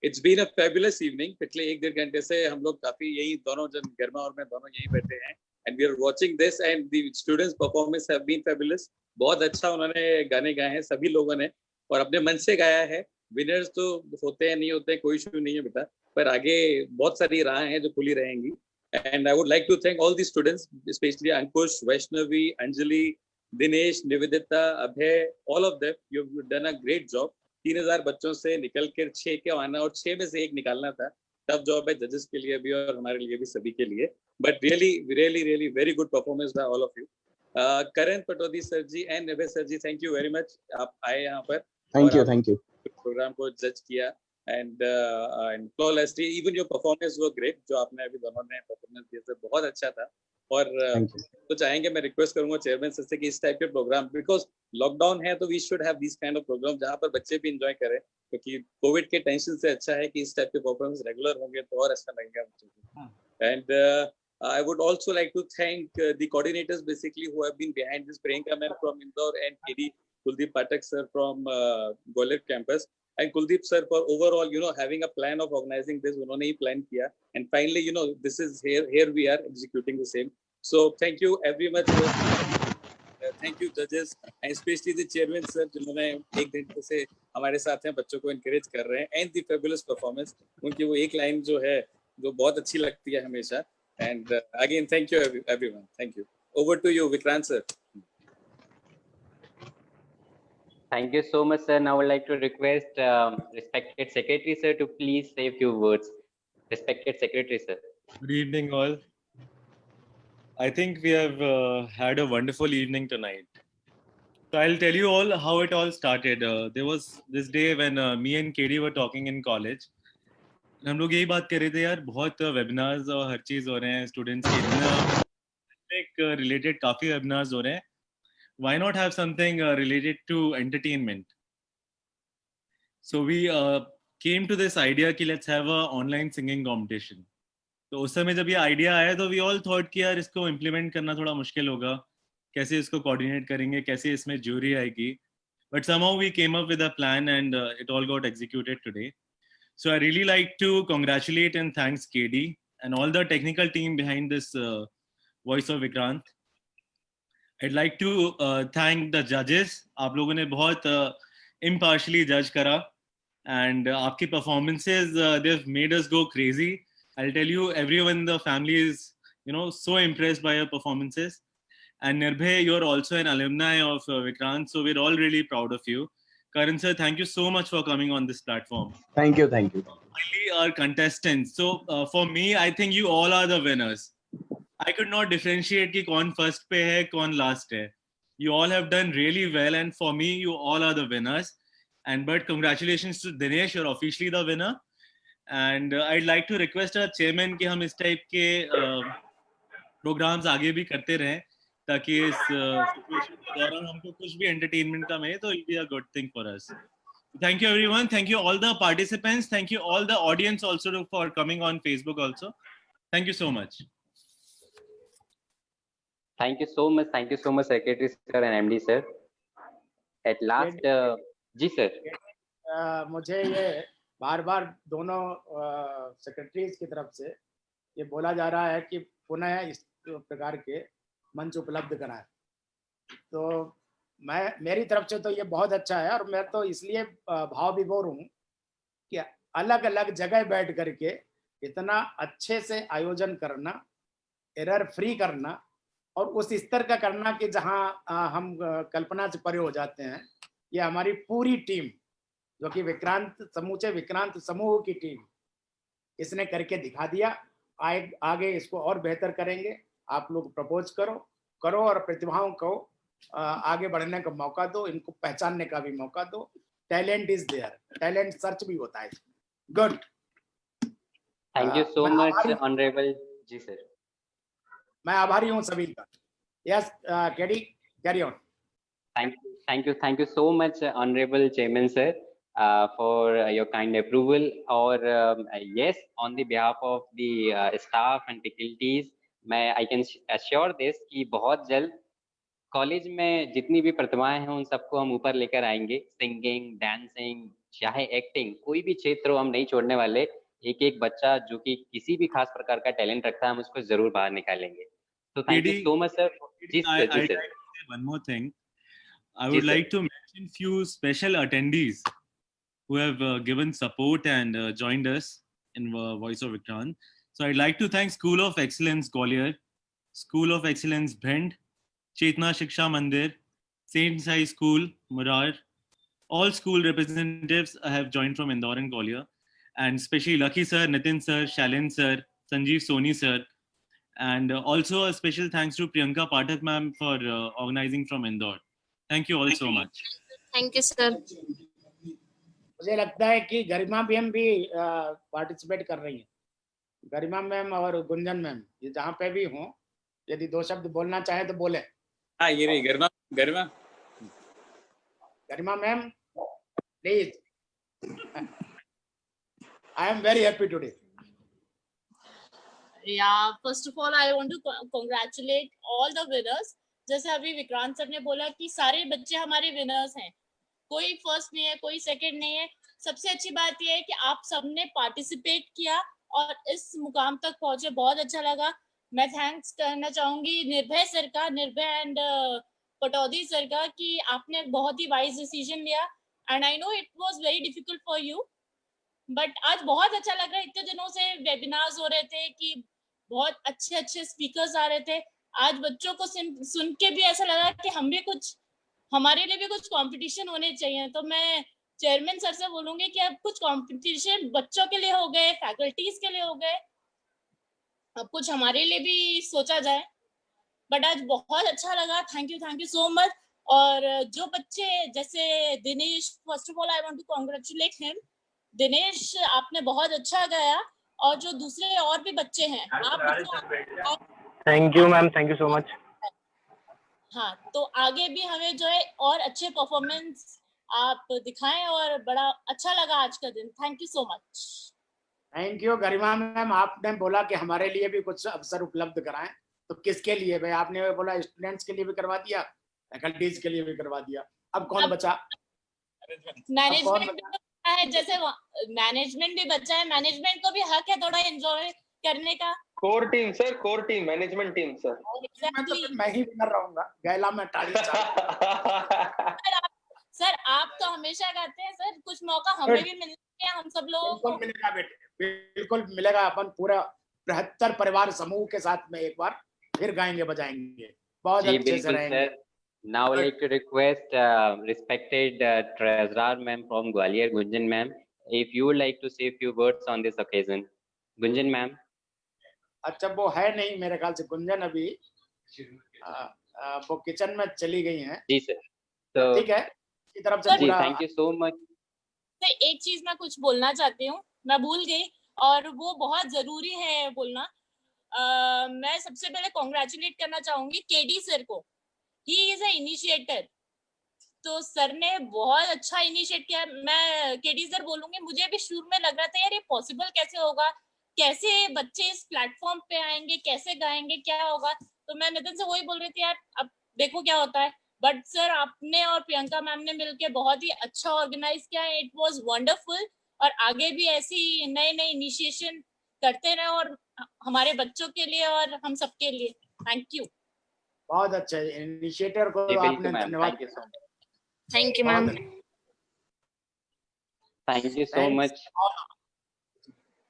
It's been a fabulous evening. पिछले 1-1.5 घंटे से हम लोग काफी यही दोनों जन, गर्मा और मैं दोनों यही बैठे हैं, and we are watching this and the students' performance have been fabulous. बहुत अच्छा उन्होंने गाने गाए हैं सभी लोगों ने और अपने मन से गाया है। विनर्स तो होते हैं नहीं होते, कोई इशू नहीं है बेटा, पर आगे बहुत सारी राह हैं जो खुली रहेंगी। And I would like to thank all the students, especially Ankush, Vaishnavi, Anjali, Dinesh, Nivedita, Abhay, all of them. You've done a great job. 3000 बच्चों से निकल कर 6 के आना और 6 में से 1 निकालना था। टफ जॉब है जजेस के लिए भी और हमारे लिए भी, सभी के लिए। But really very good performance by all of you. Karan Patodi sir ji and Abhay sir ji, thank you very much. आप आए यहाँ पर। Thank you. प्रोग्राम को जज किया and flawlessly, even your performance was great. जो आपने अभी दोनों ने परफॉर्मेंस दिया था बहुत अच्छा था। और Thank you. तो चाहेंगे, मैं रिक्वेस्ट करूंगा चेयरमैन सर से कि इस टाइप के प्रोग्राम, बिकॉज लॉकडाउन है तो we should have this kind of program जहाँ पर बच्चे भी एंजॉय करें, क्योंकि कोविड के टेंशन से अच्छा है कि इस टाइप के परफॉर्मेंस रेगुलर होंगे तो और अच्छा लगेगा बच्चों को। And I would also like to thank the coordinators basically who have been behind this, Priyanka ma'am from Indore and KD, Kuldeep Pathak sir from Gwalior campus, and Kuldeep sir for overall, having a plan of organizing this. उन्होंने ही plan किया, and finally, this is here we are executing the same. So thank you very much. Thank you judges and especially the chairman sir जिन्होंने एक घंटे से हमारे साथ हैं, बच्चों को encourage कर रहे हैं, and the fabulous performance. उनकी वो एक line जो है जो बहुत अच्छी लगती है हमेशा. And again, thank you everyone. Thank you. Over to you, Vikrant sir. Thank you so much, sir. Now I would like to request respected secretary sir to please say a few words. Respected secretary sir. Good evening, all. I think we have had a wonderful evening tonight. So I'll tell you all how it all started. There was this day when me and KD were talking in college. हम लोग यही बात कर रहे थे यार, बहुत वेबिनार्स और हर चीज हो रहे हैं स्टूडेंट्स के, इतना रिलेटेड काफी वेबिनार्स हो रहे हैं. Why not have something related to entertainment? So we came to this idea कि let's have a online singing competition. तो उस समय जब ये आइडिया आया तो we all thought कि यार इसको implement करना थोड़ा मुश्किल होगा, कैसे इसको coordinate करेंगे, कैसे इसमें jury आएगी. But somehow we came up with a plan and it all got executed today. So I really like to congratulate and thanks KD and all the technical team behind this Voice of Vikrant. I'd like to thank the judges. आप लोगों ने बहुत impartially judge करा and आपकी performances they've made us go crazy. I'll tell you, everyone in the family is so impressed by your performances. And Nirbhay, you're also an alumni of Vikrant, so we're all really proud of you. Karan sir, thank you so much for coming on this platform. Thank you. Finally, our contestants. So for me, I think you all are the winners. I could not differentiate कि कौन first पे है, कौन last है. You all have done really well, and for me, you all are the winners. But congratulations to Dinesh, you're officially the winner. And I'd like to request our chairman कि हम इस type के programs आगे भी करते रहें, ताकि इस situation के दौरान हमको कुछ भी entertainment का मिले, तो it'll be a good thing for us. Thank you everyone. Thank you all the participants. Thank you all the audience also for coming on Facebook also. Thank you so much. Thank you so much. Thank you so much, Secretary sir and MD sir. At last, ji sir. मुझे ये बार-बार दोनों सेक्रेटरीज की तरफ से ये बोला जा रहा है कि पुनः इस प्रकार के मंच उपलब्ध कराएं. तो मेरी तरफ से तो ये बहुत अच्छा है, और मैं तो इसलिए भाव विभोर हूँ कि अलग अलग जगह बैठ करके इतना अच्छे से आयोजन करना, एरर फ्री करना, और उस स्तर का करना कि जहाँ हम कल्पना से परे हो जाते हैं. ये हमारी पूरी टीम जो कि समूचे विक्रांत समूह की टीम, इसने करके दिखा दिया. आगे इसको और बेहतर करेंगे. आप लोग प्रपोज करो और प्रतिभाओं को आगे बढ़ने का मौका दो, इनको पहचानने का भी मौका दो. Talent is there, talent search भी होता है. Good. Thank you so much honourable. जी सर, मैं आभारी हूँ सभी का. Yes KD, carry on. Thank you so much, Honorable Chairman sir, for your kind approval. और yes, on the behalf of the staff and faculties, I can assure this कि बहुत जल्द कॉलेज में जितनी भी प्रतिभाएं हैं उन सबको हम ऊपर लेकर आएंगे. सिंगिंग, डांसिंग, चाहे एक्टिंग, कोई भी क्षेत्र हम नहीं छोड़ने वाले. एक बच्चा जो कि किसी भी खास प्रकार का टैलेंट रखता है, हम उसको जरूर बाहर निकालेंगे. So thank you so much sir. Ji sir. One more thing. I would like to mention few special attendees who have given support and joined us in Voice of Vikrant. So I'd like to thank School of Excellence Gwalior, School of Excellence Bhind, Chetna Shiksha Mandir, Saint Sai School, Murar. All school representatives have joined from Indore and Gwalior, and especially Lucky sir, Nitin sir, Shalin sir, Sanjeev Soni sir, and also a special thanks to Priyanka Pathak ma'am for organizing from Indore. Thank you all so much. Thank you sir. मुझे लगता है कि गरिमा मैम भी पार्टिसिपेट कर रही हैं. गरिमा मैम और गुंजन मैम, ये जहाँ पे भी हों, यदि 2 शब्द बोलना चाहे तो बोले। हाँ ये नहीं Garima Garima Garima ma'am please. I am very happy today. Yeah, first of all, I want to congratulate all the winners. जैसे अभी विक्रांत सर ने बोला कि सारे बच्चे हमारे विनर्स हैं, कोई फर्स्ट नहीं है, कोई सेकंड नहीं है। सबसे अच्छी बात यह है कि आप सबने पार्टिसिपेट किया और इस मुकाम तक पहुंचे, बहुत अच्छा लगा। मैं थैंक्स करना चाहूंगी निर्भय सर का, निर्भय एंड पटौदी सर का, कि आपने बहुत ही वाइज डिसीजन लिया। And I know it was very difficult for you, but आज बहुत अच्छा लग रहा है। इतने दिनों से वेबिनार्स हो रहे थे कि बहुत अच्छे अच्छे स्पीकर्स आ रहे थे, आज बच्चों को सुन के भी ऐसा लगा कि हम भी कुछ, हमारे लिए भी कुछ कंपटीशन होने चाहिए। तो मैं चेयरमैन सर से बोलूंगी कि अब कुछ कंपटीशन बच्चों के लिए हो गए, फैकल्टीज के लिए हो गए, अब कुछ हमारे लिए भी सोचा जाए। बट आज बहुत अच्छा लगा, थैंक यू सो मच। और जो बच्चे जैसे Dinesh, first of all I want to congratulate him. Dinesh आपने बहुत अच्छा गाया, और जो दूसरे और भी बच्चे हैं, आप thank you ma'am, thank you so much. हाँ, तो आगे भी हमें जो है और अच्छे परफॉर्मेंस आप दिखाएं, और बड़ा अच्छा लगा आज का दिन। Thank you so much. Thank you Garima ma'am. आपने बोला कि हमारे लिए भी कुछ अवसर उपलब्ध कराएं, तो किसके लिए भाई? आपने बोला स्टूडेंट्स के लिए भी करवा दिया, फैकल्टीज के लिए भी करवा दिया, अब कौन बचा? मैनेजमेंट है, जैसे मैनेजमेंट भी बचा है, मैनेजमेंट को भी हक है थोड़ा एंजॉय करने का। Core team sir, core team, management team sir. मैं तो फिर मैं ही विनर रहूंगा, गैला में ताली सर आप तो हमेशा गाते हैं सर, कुछ मौका हमें भी मिलता है, हम सब लोगों को। बिल्कुल मिलेगा बेटे, बिल्कुल मिलेगा। अपन पूरा 73 परिवार समूह के साथ में एक बार फिर गाएंगे बजाएंगे, बहुत अच्छे से रहेंगे। Now I would like to request respected Treasurer Ma'am from Gwalior, Gunjan Ma'am, if you would like to say a few words on this occasion. Gunjan Ma'am. अच्छा, वो है नहीं मेरे ख्याल से गुंजन, अभी वो किचन में चली गई हैं। जी सर, तो ठीक है, की तरफ से जी thank you so much. Sir एक चीज मैं कुछ बोलना चाहती हूँ, मैं भूल गई, और वो बहुत जरूरी है बोलना। मैं सबसे पहले कॉन्ग्रेचुलेट करना चाहूंगी केडी सर को। ही इज अ इनिशिएटर, तो सर ने बहुत अच्छा इनिशिएट किया। मैं केडी सर बोलूंगी, मुझे भी शुरू में लग रहा था यार ये पॉसिबल कैसे होगा, कैसे बच्चे इस प्लेटफॉर्म पे आएंगे, कैसे गाएंगे, क्या होगा। तो मैं नितिन से वही बोल रही थी यार अब देखो क्या होता है। बट सर आपने और प्रियंका मैम ने मिलकर बहुत ही अच्छा ऑर्गेनाइज किया, इट वाज वंडरफुल। और आगे भी ऐसी नए नए इनिशिएशन करते रहे, और हमारे बच्चों के लिए और हम सबके लिए। Thank you. बहुत अच्छा इनिशिएटर को आपने धन्यवाद। Thank you ma'am. Thank you so much.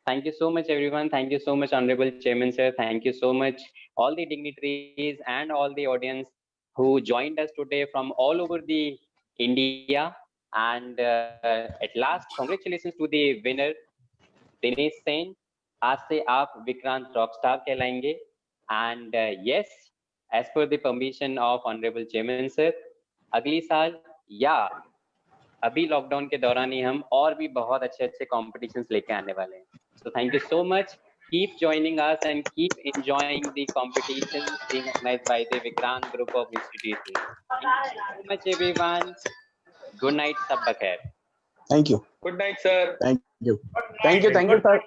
Thank you so much everyone. Thank you so much Honorable Chairman sir. Thank you so much all the dignitaries and all the audience who joined us today from all over the India. And at last congratulations to the winner Dinesh Sen. आज से आप विक्रांत रॉकस्टार कहलाएंगे। And yes, as per the permission of Honorable Chairman sir, अगली साल या अभी लॉकडाउन के दौरान ही हम और भी बहुत अच्छे अच्छे कॉम्पिटिशंस लेके आने वाले हैं। So thank you so much. Keep joining us and keep enjoying the competitions being organized by the Vikrant Group of Institutions. Thank you so much everyone. Good night, sab bakhair. Thank you. Good night sir. Thank you. Thank you sir.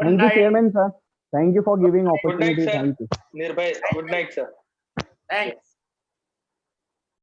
Thank you chairman sir. Thank you for giving opportunity. Good night sir. Thank you. Nirbhay, good night sir. Thanks.